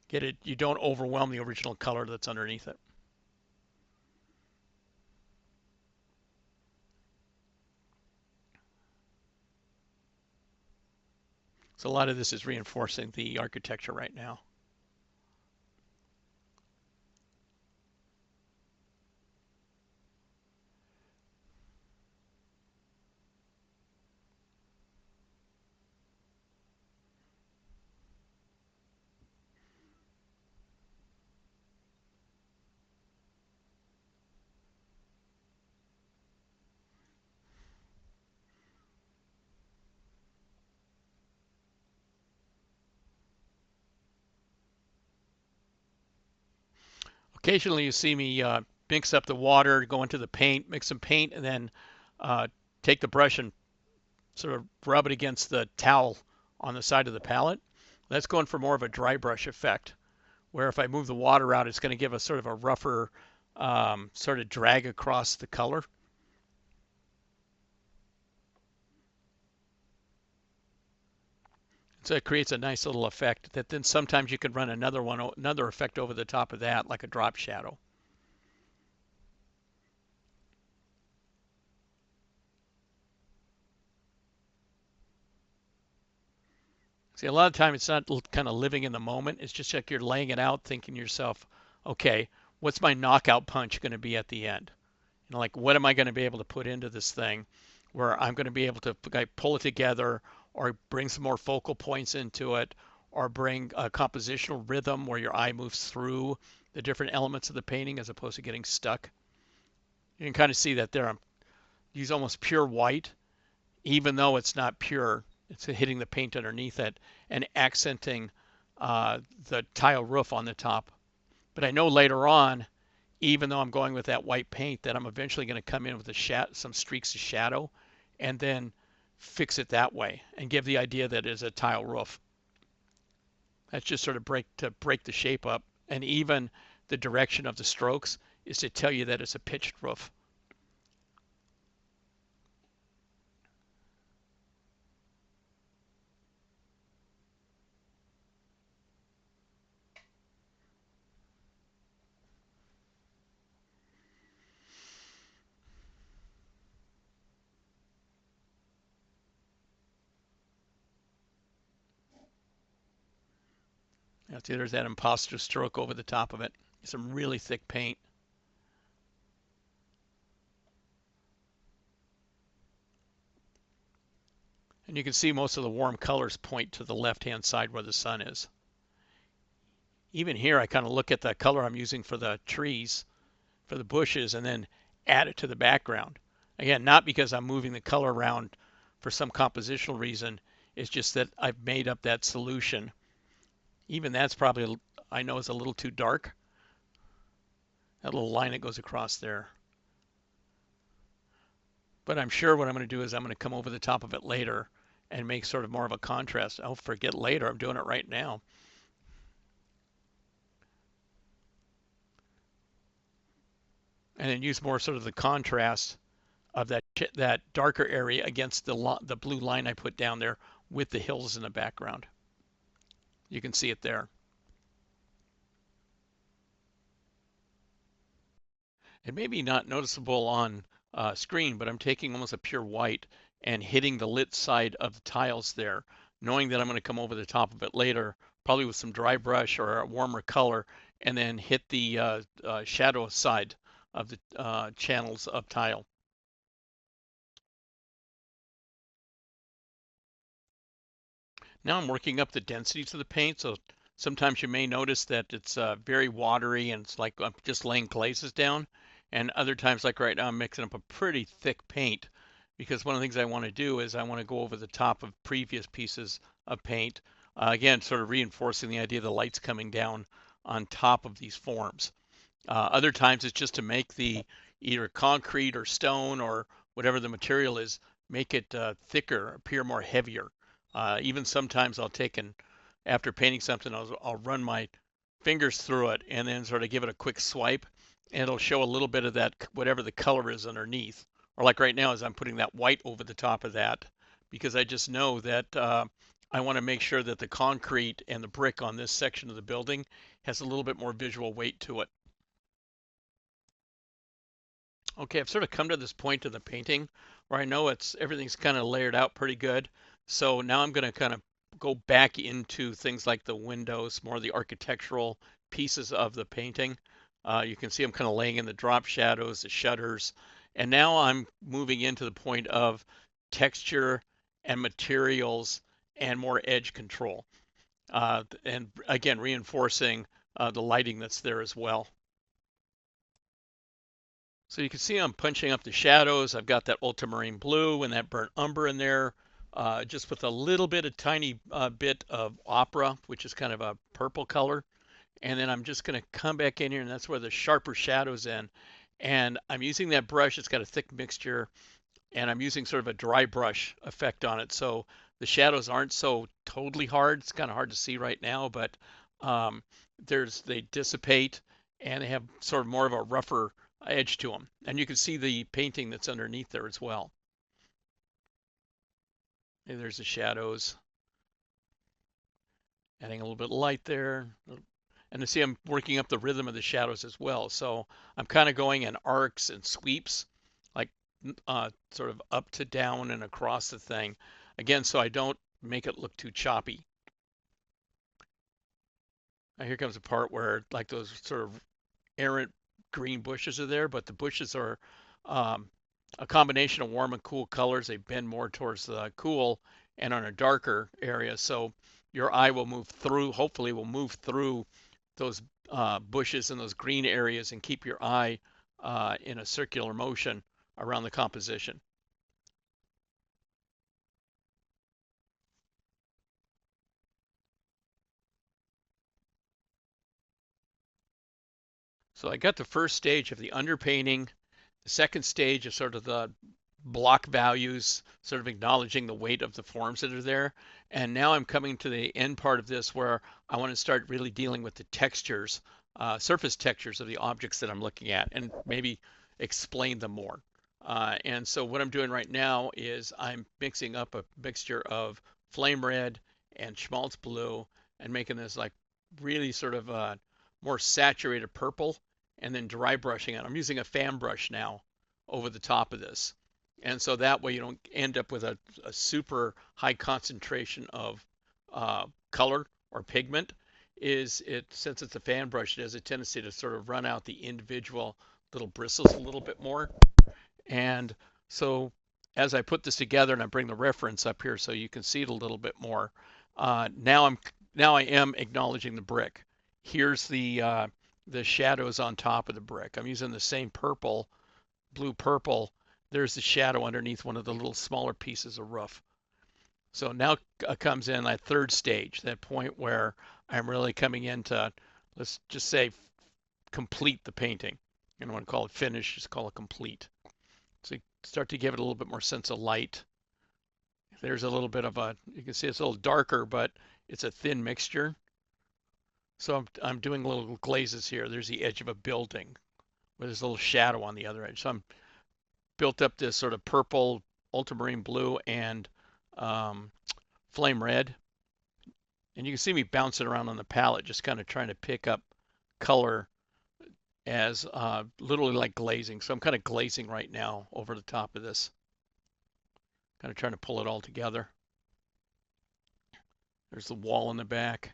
Get it? You don't overwhelm the original color that's underneath it. So a lot of this is reinforcing the architecture right now. Occasionally you see me mix up the water, go into the paint, mix some paint, and then take the brush and sort of rub it against the towel on the side of the palette. That's going for more of a dry brush effect, where if I move the water out, it's going to give a sort of a rougher sort of drag across the color. So it creates a nice little effect that then sometimes you can run another effect over the top of that, like a drop shadow. See, a lot of time it's not kind of living in the moment. It's just like you're laying it out, thinking to yourself, okay, what's my knockout punch going to be at the end? You know, like what am I going to be able to put into this thing where I'm going to be able to pull it together or bring some more focal points into it or bring a compositional rhythm where your eye moves through the different elements of the painting as opposed to getting stuck. You can kind of see that there. I'm use almost pure white, even though it's not pure. It's hitting the paint underneath it and accenting the tile roof on the top. But I know later on, even though I'm going with that white paint, that I'm eventually going to come in with some streaks of shadow and then fix it that way and give the idea that it's a tile roof. That's just sort of to break the shape up. And even the direction of the strokes is to tell you that it's a pitched roof. See, there's that imposter stroke over the top of it. Some really thick paint. And you can see most of the warm colors point to the left-hand side where the sun is. Even here, I kind of look at the color I'm using for the trees, for the bushes, and then add it to the background. Again, not because I'm moving the color around for some compositional reason. It's just that I've made up that solution. Even that's probably, I know, is a little too dark. That little line that goes across there. But I'm sure what I'm going to do is I'm going to come over the top of it later and make sort of more of a contrast. I'll forget later. I'm doing it right now. And then use more sort of the contrast of that darker area against the blue line I put down there with the hills in the background. You can see it there. It may be not noticeable on screen, but I'm taking almost a pure white and hitting the lit side of the tiles there, knowing that I'm going to come over the top of it later, probably with some dry brush or a warmer color, and then hit the shadow side of the channels of tile. Now I'm working up the densities of the paint, so sometimes you may notice that it's very watery and it's like I'm just laying glazes down. And other times, like right now, I'm mixing up a pretty thick paint because one of the things I want to do is I want to go over the top of previous pieces of paint. Again, sort of reinforcing the idea of the light's coming down on top of these forms. Other times it's just to make the either concrete or stone or whatever the material is, make it thicker, appear more heavier. Even sometimes I'll take and after painting something, I'll run my fingers through it and then sort of give it a quick swipe, and it'll show a little bit of that whatever the color is underneath. Or like right now, as I'm putting that white over the top of that, because I just know that I want to make sure that the concrete and the brick on this section of the building has a little bit more visual weight to it. Okay, I've sort of come to this point in the painting where I know everything's kind of layered out pretty good. So now I'm going to kind of go back into things like the windows, more of the architectural pieces of the painting. You can see I'm kind of laying in the drop shadows, the shutters, and now I'm moving into the point of texture and materials and more edge control. And again, reinforcing the lighting that's there as well. So you can see I'm punching up the shadows. I've got that ultramarine blue and that burnt umber in there, just with a little bit, a tiny bit of opera, which is kind of a purple color. And then I'm just going to come back in here, and that's where the sharper shadow's in. And I'm using that brush. It's got a thick mixture, and I'm using sort of a dry brush effect on it. So the shadows aren't so totally hard. It's kind of hard to see right now, but um, they dissipate, and they have sort of more of a rougher edge to them. And you can see the painting that's underneath there as well. And there's the shadows. Adding a little bit of light there. And you see I'm working up the rhythm of the shadows as well. So I'm kind of going in arcs and sweeps, like sort of up to down and across the thing. Again, so I don't make it look too choppy. Now here comes a part where like those sort of errant green bushes are there, but the bushes are a combination of warm and cool colors. They bend more towards the cool and on a darker area. So your eye will move through, hopefully will move through those bushes and those green areas and keep your eye in a circular motion around the composition. So I got the first stage of the underpainting. The second stage is sort of the block values, sort of acknowledging the weight of the forms that are there. And now I'm coming to the end part of this where I want to start really dealing with the textures, surface textures of the objects that I'm looking at, and maybe explain them more. And so what I'm doing right now is I'm mixing up a mixture of flame red and schmaltz blue and making this like really sort of a more saturated purple, and then dry brushing it. I'm using a fan brush now over the top of this. And so that way you don't end up with a super high concentration of color or pigment. Since it's a fan brush, it has a tendency to sort of run out the individual little bristles a little bit more. And so as I put this together and I bring the reference up here so you can see it a little bit more, now I am acknowledging the brick. Here's the shadows on top of the brick. I'm using the same purple, blue purple. There's the shadow underneath one of the little smaller pieces of roof. So now comes in that third stage, that point where I'm really coming into, let's just say, complete the painting. You don't want to call it finish, just call it complete. So you start to give it a little bit more sense of light. There's a little bit of you can see it's a little darker, but it's a thin mixture. So I'm doing little glazes here. There's the edge of a building where there's a little shadow on the other edge. So I'm built up this sort of purple, ultramarine blue, and flame red. And you can see me bouncing around on the palette, just kind of trying to pick up color as literally like glazing. So I'm kind of glazing right now over the top of this. Kind of trying to pull it all together. There's the wall in the back.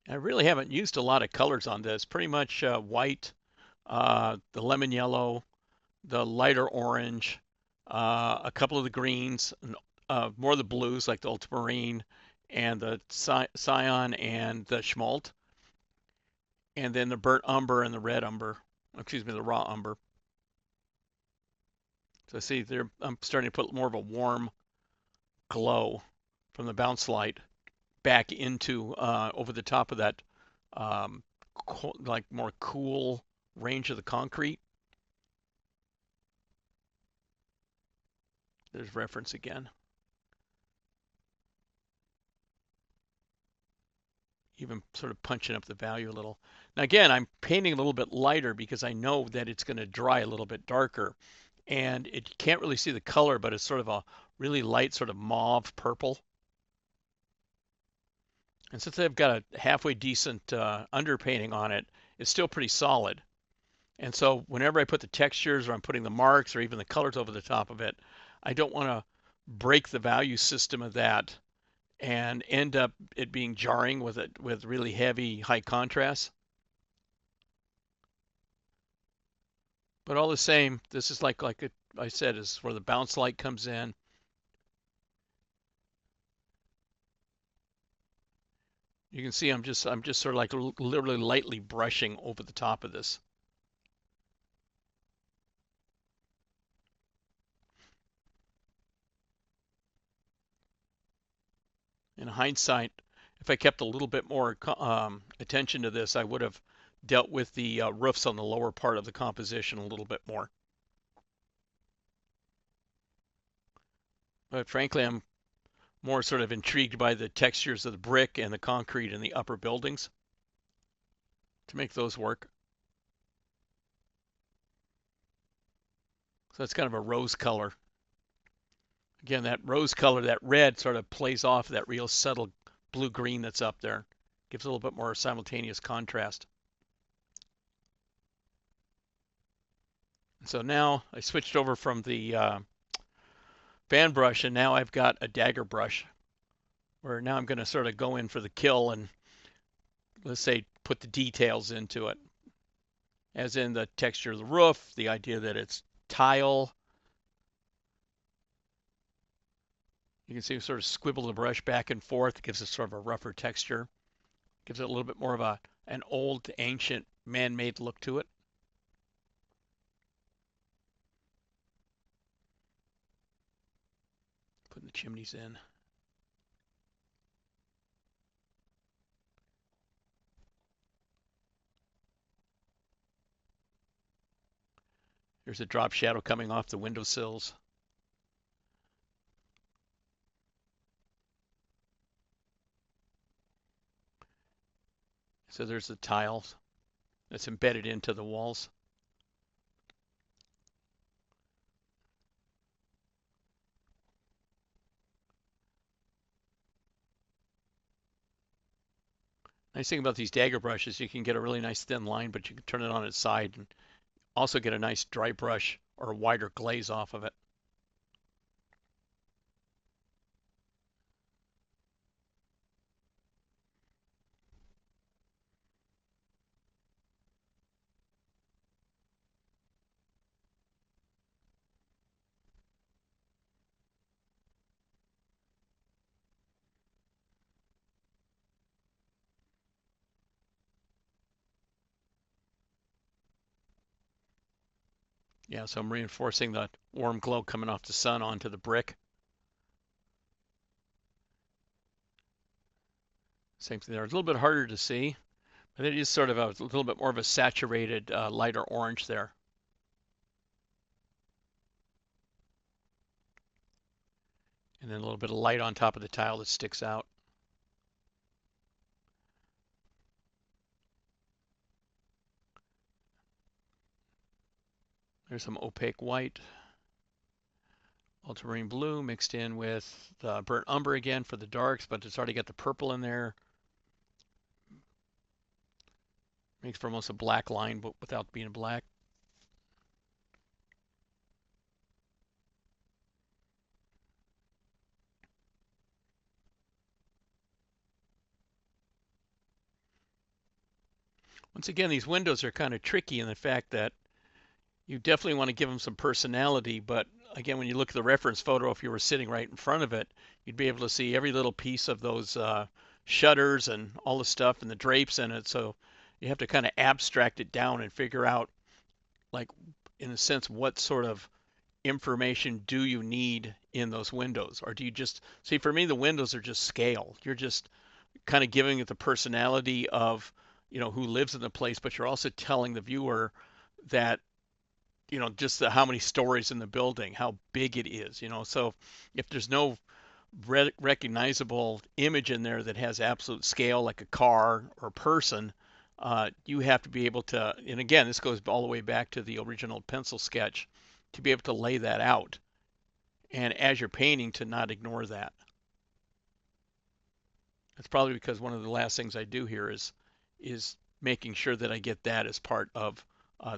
I really haven't used a lot of colors on this. Pretty much white, the lemon yellow, the lighter orange, a couple of the greens, more of the blues like the ultramarine and the cyan and the schmaltz, and then the burnt umber and the red umber, excuse me, the raw umber. So see there, I'm starting to put more of a warm glow from the bounce light back into over the top of that like more cool range of the concrete. There's reference again. Even sort of punching up the value a little. Now again, I'm painting a little bit lighter because I know that it's going to dry a little bit darker. And it can't really see the color, but it's sort of a really light sort of mauve purple. And since I've got a halfway decent underpainting on it, it's still pretty solid. And so whenever I put the textures or I'm putting the marks or even the colors over the top of it, I don't want to break the value system of that and end up it being jarring with really heavy high contrast. But all the same, this is like I said, is where the bounce light comes in. You can see I'm just sort of like literally lightly brushing over the top of this. In hindsight, if I kept a little bit more attention to this, I would have dealt with the roofs on the lower part of the composition a little bit more. But frankly, I'm more sort of intrigued by the textures of the brick and the concrete in the upper buildings to make those work. So it's kind of a rose color. Again, that rose color, that red sort of plays off that real subtle blue-green that's up there. Gives a little bit more simultaneous contrast. So now I switched over from the fan brush, and now I've got a dagger brush, where now I'm going to sort of go in for the kill and, let's say, put the details into it. As in the texture of the roof, the idea that it's tile. You can see sort of squibble the brush back and forth. It gives it sort of a rougher texture. Gives it a little bit more of an old, ancient, man-made look to it. Putting the chimneys in. There's a drop shadow coming off the windowsills. So there's the tiles that's embedded into the walls. Nice thing about these dagger brushes, you can get a really nice thin line, but you can turn it on its side and also get a nice dry brush or a wider glaze off of it. Yeah, so I'm reinforcing the warm glow coming off the sun onto the brick. Same thing there. It's a little bit harder to see, but it is sort of a little bit more of a saturated, lighter orange there. And then a little bit of light on top of the tile that sticks out. There's some opaque white, ultramarine blue mixed in with the burnt umber again for the darks, but it's already got the purple in there. Makes for almost a black line, but without being black. Once again, these windows are kind of tricky in the fact that you definitely want to give them some personality, but again, when you look at the reference photo, if you were sitting right in front of it, you'd be able to see every little piece of those shutters and all the stuff and the drapes in it. So you have to kind of abstract it down and figure out, like, in a sense, what sort of information do you need in those windows? Or do you just, see, for me, the windows are just scale. You're just kind of giving it the personality of, who lives in the place, but you're also telling the viewer that, just how many stories in the building, how big it is, So if there's no recognizable image in there that has absolute scale, like a car or a person, you have to be able to, and again, this goes all the way back to the original pencil sketch, to be able to lay that out. And as you're painting, to not ignore that. That's probably because one of the last things I do here is making sure that I get that as part of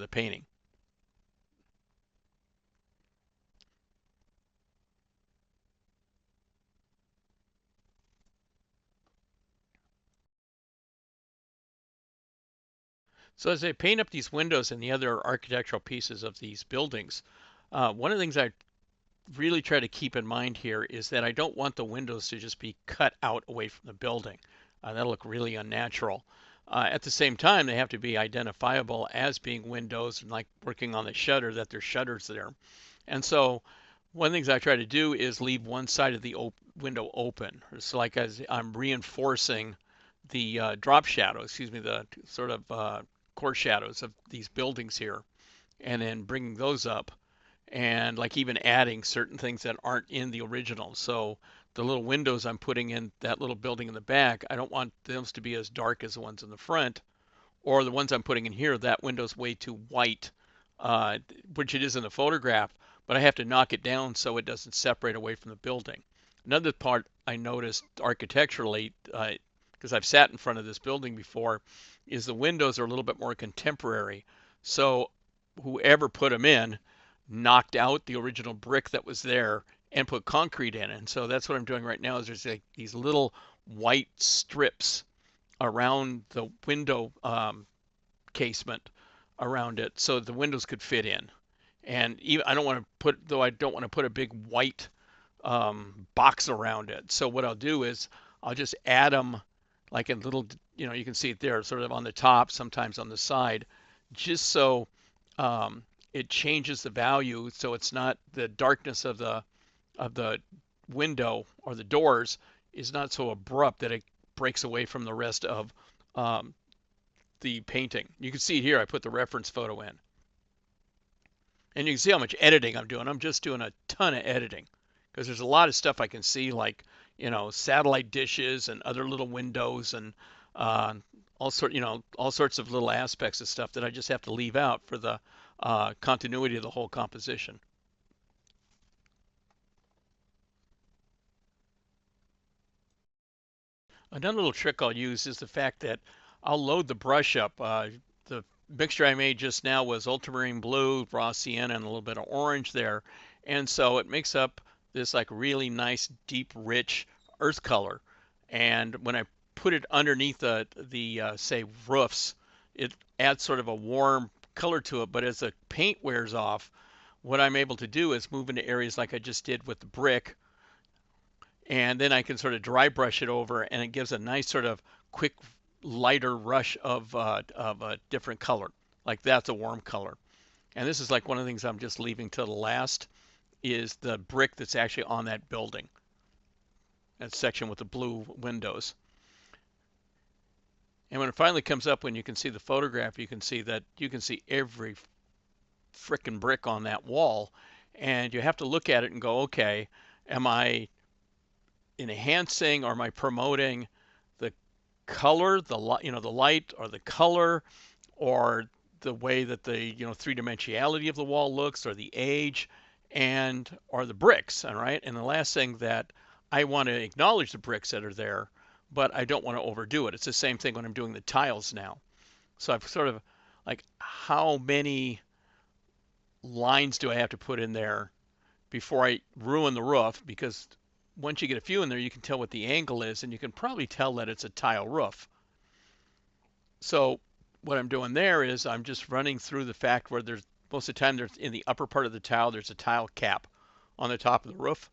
the painting. So as I paint up these windows and the other architectural pieces of these buildings, one of the things I really try to keep in mind here is that I don't want the windows to just be cut out away from the building. That'll look really unnatural. At the same time, they have to be identifiable as being windows, and like working on the shutter, that there's shutters there. And so One of the things I try to do is leave one side of the window open. So like as I'm reinforcing the drop shadow, excuse me, the sort of core shadows of these buildings here, and then bringing those up, and like even adding certain things that aren't in the original. So the little windows I'm putting in that little building in the back, I don't want those to be as dark as the ones in the front, or the ones I'm putting in here, that window's way too white, uh, which it is in the photograph, but I have to knock it down so it doesn't separate away from the building. Another part I noticed architecturally, because I've sat in front of this building before, is the windows are a little bit more contemporary. So whoever put them in knocked out the original brick that was there and put concrete in. And so that's what I'm doing right now is there's like these little white strips around the window casement around it so the windows could fit in. And even I don't want to put, though I don't want to put a big white box around it. So what I'll do is I'll just add them like in little, you can see it there, sort of on the top, sometimes on the side, just so it changes the value so it's not the darkness of the window or the doors is not so abrupt that it breaks away from the rest of um, the painting. You can see here I put the reference photo in. And you can see how much editing I'm doing. I'm just doing a ton of editing because there's a lot of stuff I can see like, satellite dishes and other little windows and uh, all sorts of little aspects of stuff that I just have to leave out for the continuity of the whole composition. Another little trick I'll use is the fact that I'll load the brush up. The mixture I made just now was ultramarine blue, raw sienna, and a little bit of orange there. And so it makes up this like really nice, deep, rich earth color. And when I put it underneath the say roofs, it adds sort of a warm color to it. But as the paint wears off, what I'm able to do is move into areas like I just did with the brick, and then I can sort of dry brush it over, and it gives a nice sort of quick, lighter rush of a different color. Like that's a warm color. And this is like one of the things I'm just leaving till the last is the brick that's actually on that building, that section with the blue windows. And when it finally comes up, when you can see the photograph, you can see that you can see every frickin' brick on that wall, and you have to look at it and go, okay, am I enhancing or am I promoting the color, the light or the color, or the way that the three dimensionality of the wall looks, or the age, and or the bricks, all right? And the last thing that I want to acknowledge the bricks that are there, but I don't want to overdo it. It's the same thing when I'm doing the tiles now. So I've sort of like how many lines do I have to put in there before I ruin the roof, because once you get a few in there, you can tell what the angle is, and you can probably tell that it's a tile roof. So what I'm doing there is I'm just running through the fact where there's most of the time there's in the upper part of the tile, there's a tile cap on the top of the roof.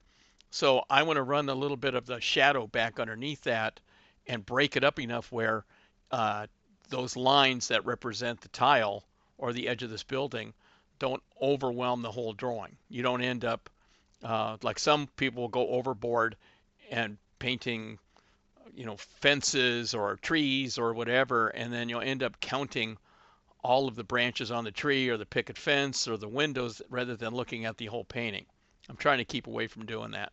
So I want to run a little bit of the shadow back underneath that and break it up enough where uh, those lines that represent the tile or the edge of this building don't overwhelm the whole drawing. You don't end up like some people will go overboard and painting, fences or trees or whatever, and then you'll end up counting all of the branches on the tree or the picket fence or the windows rather than looking at the whole painting. I'm trying to keep away from doing that.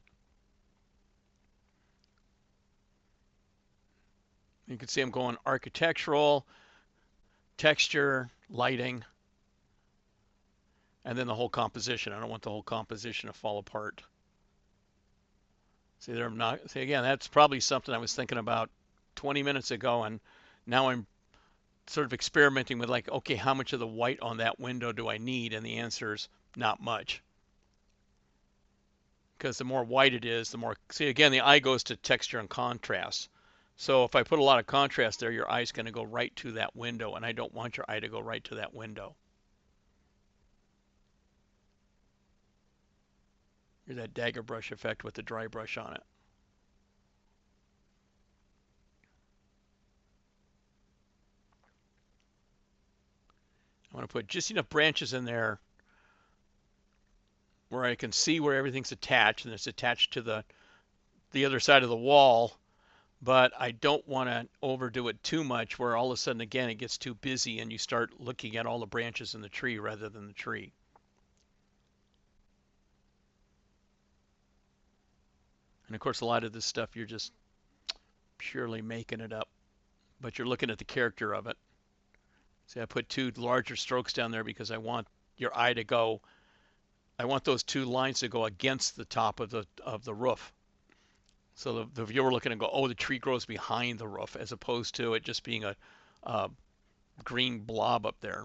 You can see I'm going architectural, texture, lighting, and then the whole composition. I don't want the whole composition to fall apart. See, there I'm not. See, again, that's probably something I was thinking about 20 minutes ago, and now I'm sort of experimenting with like, okay, how much of the white on that window do I need? And the answer is not much. Because the more white it is, the more, see, again, the eye goes to texture and contrast. So if I put a lot of contrast there, your eye's going to go right to that window, and I don't want your eye to go right to that window. Here's that dagger brush effect with the dry brush on it. I want to put just enough branches in there where I can see where everything's attached, and it's attached to the other side of the wall, but I don't want to overdo it too much where all of a sudden again it gets too busy and you start looking at all the branches in the tree rather than the tree. And of course a lot of this stuff you're just purely making it up, but you're looking at the character of it. See, I put two larger strokes down there because I want your eye to go, I want those two lines to go against the top of the roof. So the viewer looking and go, oh, the tree grows behind the roof, as opposed to it just being a green blob up there.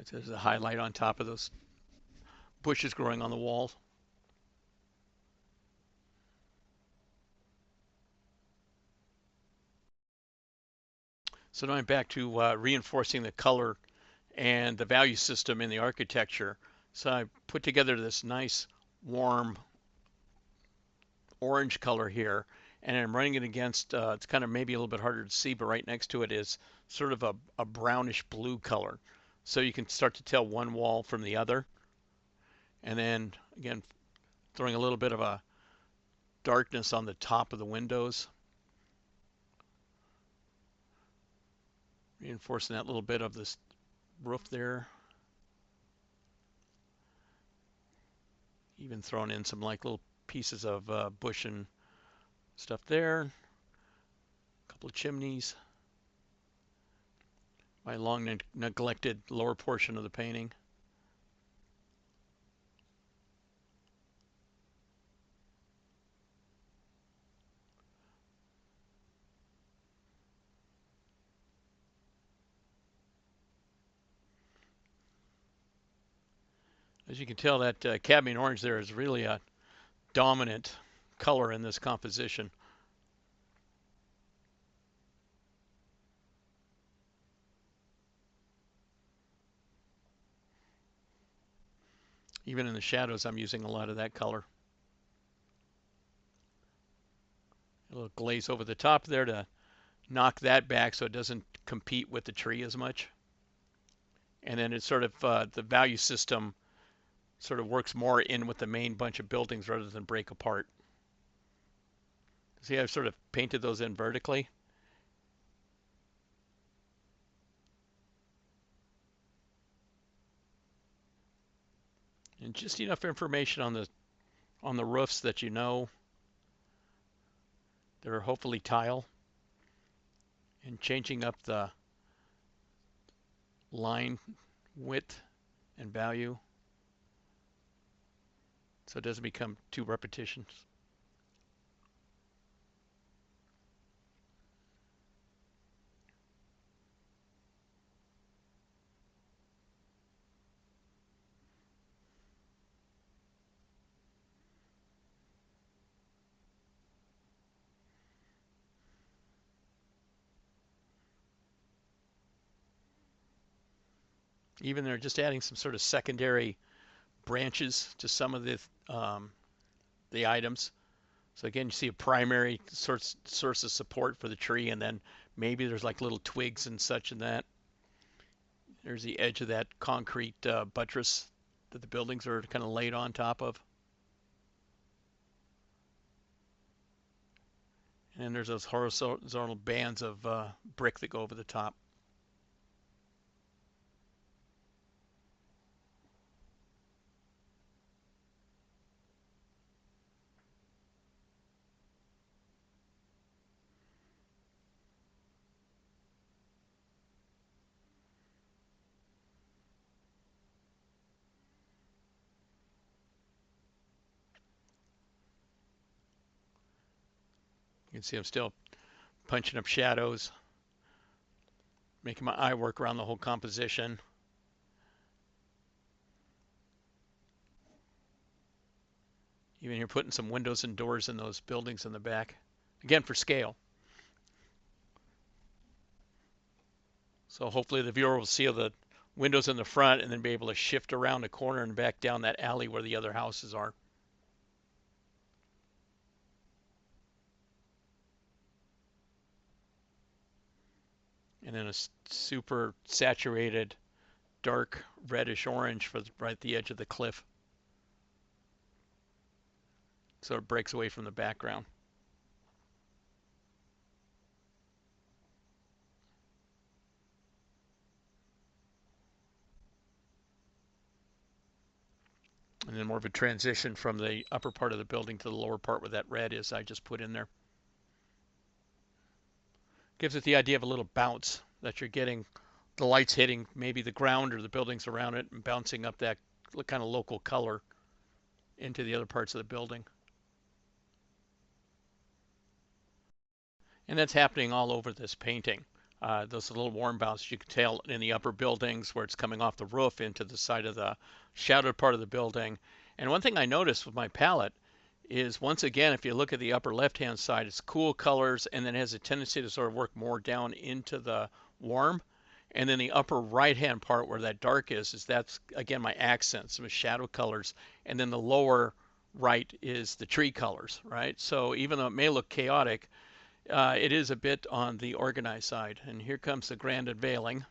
There's a highlight on top of those bushes growing on the wall. So now I'm back to reinforcing the color and the value system in the architecture. So I put together this nice warm orange color here, and I'm running it against, it's kind of maybe a little bit harder to see, but right next to it is sort of a brownish blue color. So you can start to tell one wall from the other. And then again, throwing a little bit of a darkness on the top of the windows, reinforcing that little bit of this roof there. Even throwing in some like little pieces of bush and stuff there. A couple of chimneys. My long neglected lower portion of the painting. As you can tell, that cadmium orange there is really a dominant color in this composition. Even in the shadows, I'm using a lot of that color. A little glaze over the top there to knock that back so it doesn't compete with the tree as much. And then it's sort of the value system sort of works more in with the main bunch of buildings rather than break apart. See, I've sort of painted those in vertically. And just enough information on the roofs that you know they're hopefully tile, and changing up the line width and value so it doesn't become two repetitions. Even they're just adding some sort of secondary branches to some of the items. So again, you see a primary source of support for the tree, and then maybe there's like little twigs and such in that. There's the edge of that concrete buttress that the buildings are kind of laid on top of. And there's those horizontal bands of brick that go over the top. You can see I'm still punching up shadows, making my eye work around the whole composition. Even here putting some windows and doors in those buildings in the back. Again, for scale. So hopefully the viewer will see the windows in the front and then be able to shift around the corner and back down that alley where the other houses are. And then a super saturated dark reddish orange for right at the edge of the cliff. So it breaks away from the background. And then more of a transition from the upper part of the building to the lower part where that red is I just put in there. Gives it the idea of a little bounce that you're getting the lights hitting maybe the ground or the buildings around it and bouncing up that kind of local color into the other parts of the building. And that's happening all over this painting. Those little warm bounces you can tell in the upper buildings where it's coming off the roof into the side of the shadowed part of the building. And one thing I noticed with my palette is, once again, if you look at the upper left-hand side, it's cool colors and then has a tendency to sort of work more down into the warm. And then the upper right-hand part where that dark is that's, again, my accents, some shadow colors. And then the lower right is the tree colors, right? So even though it may look chaotic, it is a bit on the organized side. And here comes the grand unveiling,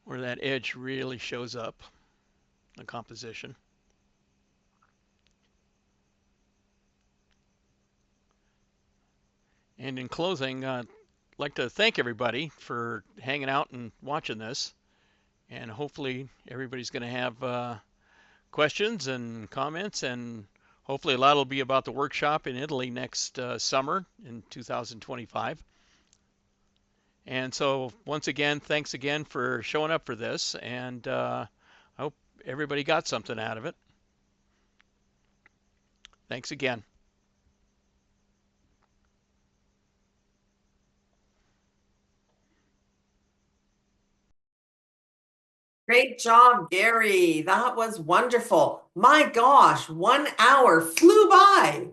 where that edge really shows up, the composition. And in closing, I'd like to thank everybody for hanging out and watching this. And hopefully everybody's going to have questions and comments, and hopefully a lot will be about the workshop in Italy next summer in 2025. And so once again, thanks again for showing up for this, and I hope everybody got something out of it. Thanks again. Great job, Gary. That was wonderful. My gosh, 1 hour flew by.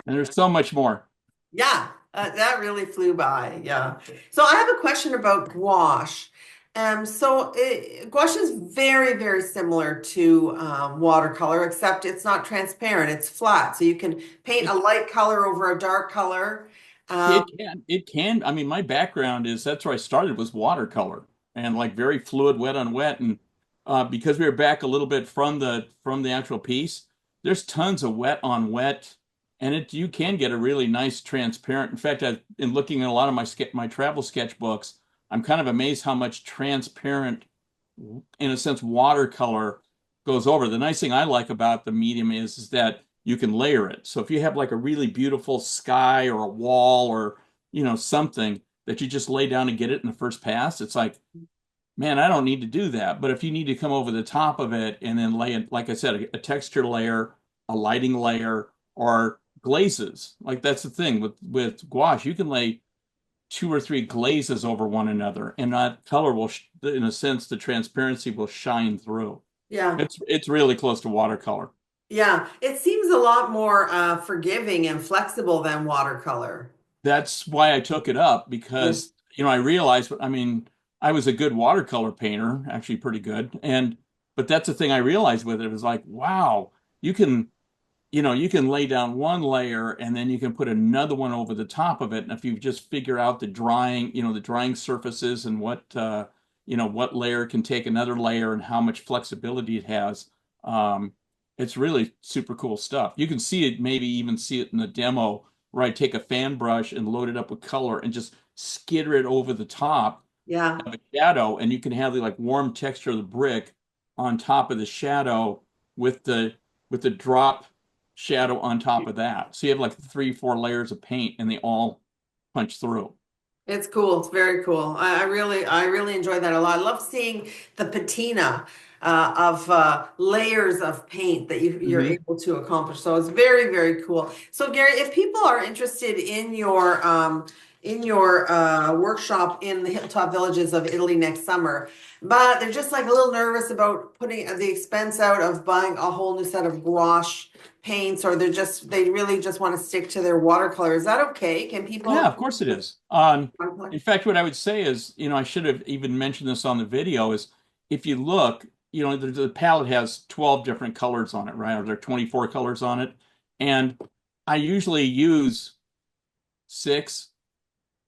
And there's so much more. Yeah, that really flew by. Yeah. So I have a question about gouache. Gouache is very, very similar to watercolor, except it's not transparent. It's flat. So you can paint a light color over a dark color. It can. I mean, my background is that's where I started was watercolor and like very fluid, wet on wet. And because we were back a little bit from the actual piece, there's tons of wet on wet, and you can get a really nice transparent. In fact, in looking at a lot of my travel sketchbooks, I'm kind of amazed how much transparent, in a sense, watercolor goes over. The nice thing I like about the medium is that you can layer it. So if you have like a really beautiful sky or a wall or something that you just lay down and get it in the first pass, it's like, man, I don't need to do that. But if you need to come over the top of it and then lay it, like I said, a texture layer, a lighting layer, or glazes, like that's the thing with gouache, you can lay 2 or 3 glazes over one another, and that color will, in a sense, the transparency will shine through. Yeah. It's really close to watercolor. Yeah. It seems a lot more forgiving and flexible than watercolor. That's why I took it up, because I realized, I mean, I was a good watercolor painter, actually pretty good, but that's the thing I realized with it was like, wow, you can lay down one layer and then you can put another one over the top of it. And if you just figure out the drying surfaces and what layer can take another layer and how much flexibility it has, it's really super cool stuff. You can see it, maybe even see it in the demo where I take a fan brush and load it up with color and just skitter it over the top Yeah. of a shadow, and you can have the like warm texture of the brick on top of the shadow with the drop shadow on top of that. So you have like 3, 4 layers of paint and they all punch through. It's cool. It's very cool. I really enjoy that a lot. I love seeing the patina of layers of paint that you're able to accomplish. So it's very, very cool. So Gary, if people are interested in in your workshop in the Hilltop villages of Italy next summer, but they're just like a little nervous about putting the expense out of buying a whole new set of gouache paints, or they really just want to stick to their watercolor. Is that okay? Can Yeah, people of course it is. watercolor? In fact, what I would say is, I should have even mentioned this on the video, is if you look, the palette has 12 different colors on it, right? Or there are 24 colors on it. And I usually use six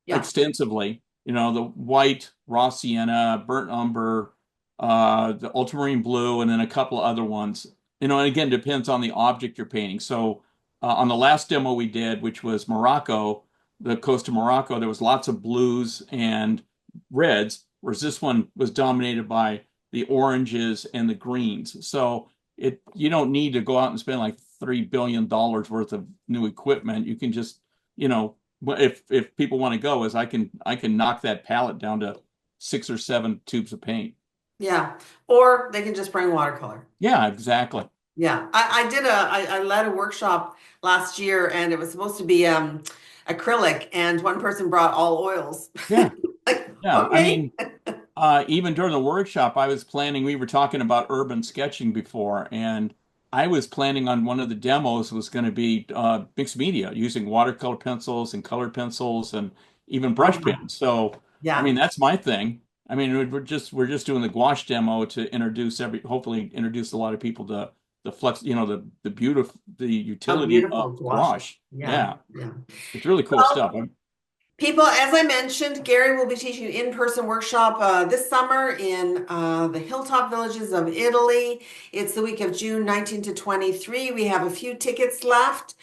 Yeah. extensively. The white, raw sienna, burnt umber, the ultramarine blue, and then a couple of other ones. And again, depends on the object you're painting. So on the last demo we did, which was Morocco, the coast of Morocco, there was lots of blues and reds, whereas this one was dominated by the oranges and the greens. So you don't need to go out and spend like $3 billion worth of new equipment. You can just, you know, if people want to go, is I can knock that palette down to 6 or 7 tubes of paint. Yeah. Or they can just bring watercolor. Yeah, exactly. Yeah. I led a workshop last year, and it was supposed to be acrylic, and one person brought all oils. Yeah, Like, yeah. I okay. mean, even during the workshop, we were talking about urban sketching before, and I was planning on one of the demos was going to be mixed media using watercolor pencils and colored pencils and even brush pens. So, I Yeah. mean, that's my thing. I mean, we're just doing the gouache demo to hopefully introduce a lot of people to the flex, the Oh, utility of beautiful gouache. gouache. Yeah. Yeah, Yeah. it's really cool Well, stuff. people, as I mentioned, Gary will be teaching an in-person workshop this summer in the Hilltop villages of Italy. It's the week of June 19 to 23. We have a few tickets left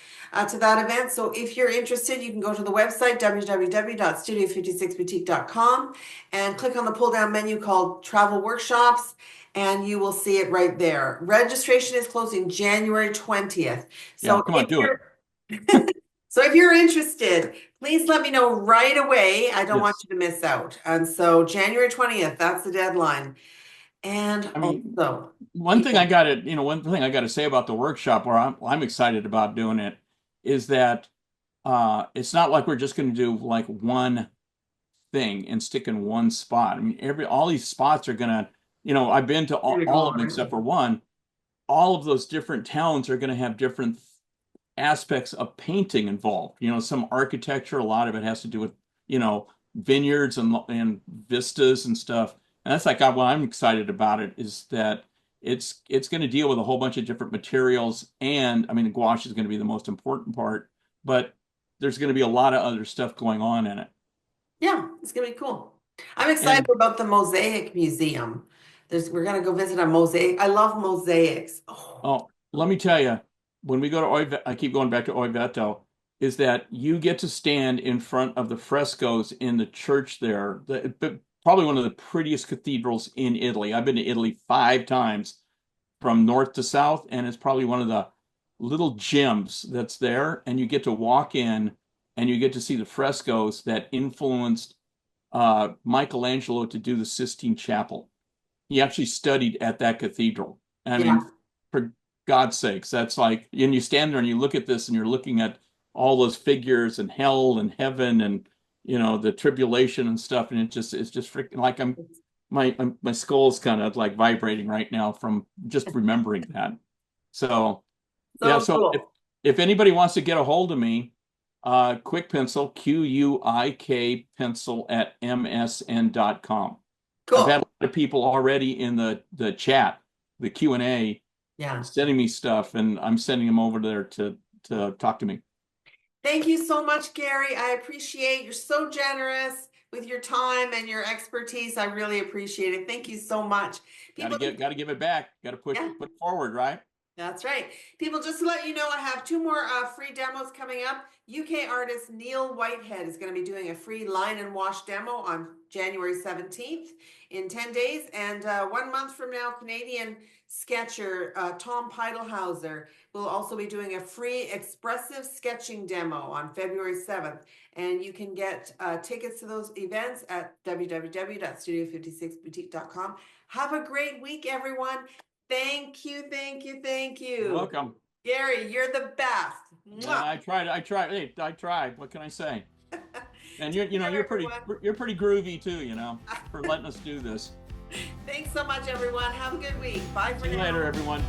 to that event. So if you're interested, you can go to the website, www.studio56boutique.com, and click on the pull-down menu called Travel Workshops, and you will see it right there. Registration is closing January 20th. Yeah, So come on, if do it. you're so if you're interested, please let me know right away. I don't want Yes. you to miss out. And so January 20th, that's the deadline. And I mean, also, people, one thing I got to say about the workshop where I'm excited about doing it is that it's not like we're just going to do like one thing and stick in one spot. I mean, all these spots are gonna, I've been to gonna go all of them on, aren't except they? for one. All of those different towns are going to have different aspects of painting involved. Some architecture, a lot of it has to do with, vineyards and vistas and stuff. And that's like what I'm excited about it is that it's going to deal with a whole bunch of different materials. And I mean, the gouache is going to be the most important part, but there's going to be a lot of other stuff going on in it. Yeah, it's gonna be cool. I'm excited And about the Mosaic Museum. We're gonna go visit a mosaic. I love mosaics. Oh, oh, let me tell you, when we go to I keep going back to Orvieto, is that you get to stand in front of the frescoes in the church there, probably one of the prettiest cathedrals in Italy. I've been to Italy 5 times from north to south, and it's probably one of the little gems that's there. And you get to walk in and you get to see the frescoes that influenced Michelangelo to do the Sistine Chapel. He actually studied at that cathedral. I yeah. mean, for God's sakes, that's like, and you stand there and you look at this and you're looking at all those figures and hell and heaven and the tribulation and stuff, and it's just freaking like my skull's kind of like vibrating right now from just remembering that. So yeah, So so if cool. if anybody wants to get a hold of me, quick pencil, QUIK pencil at msn.com. I've had Cool. a lot of people already in the chat, the Q&A, Yeah. sending me stuff, and I'm sending them over there to talk to me. Thank you so much, Gary. I appreciate you're so generous with your time and your expertise. I really appreciate it. Thank you so much. People, Got to give it back. Got to put yeah. put forward, right? That's right. People, just to let you know, I have 2 more free demos coming up. UK artist Neil Whitehead is going to be doing a free line and wash demo on January 17th in 10 days. And 1 month from now, Canadian sketcher Tom Peidelhauser will also be doing a free expressive sketching demo on February 7th. And you can get tickets to those events at www.studio56boutique.com. Have a great week, everyone. Thank you, thank you, thank You're you. welcome. Gary, you're the best. Yeah, Mwah. I tried. Hey, I tried. What can I say? And Take care, you're everyone. pretty groovy too, for letting us do this. Thanks so much, everyone. Have a good week. Bye for See you now. later, everyone.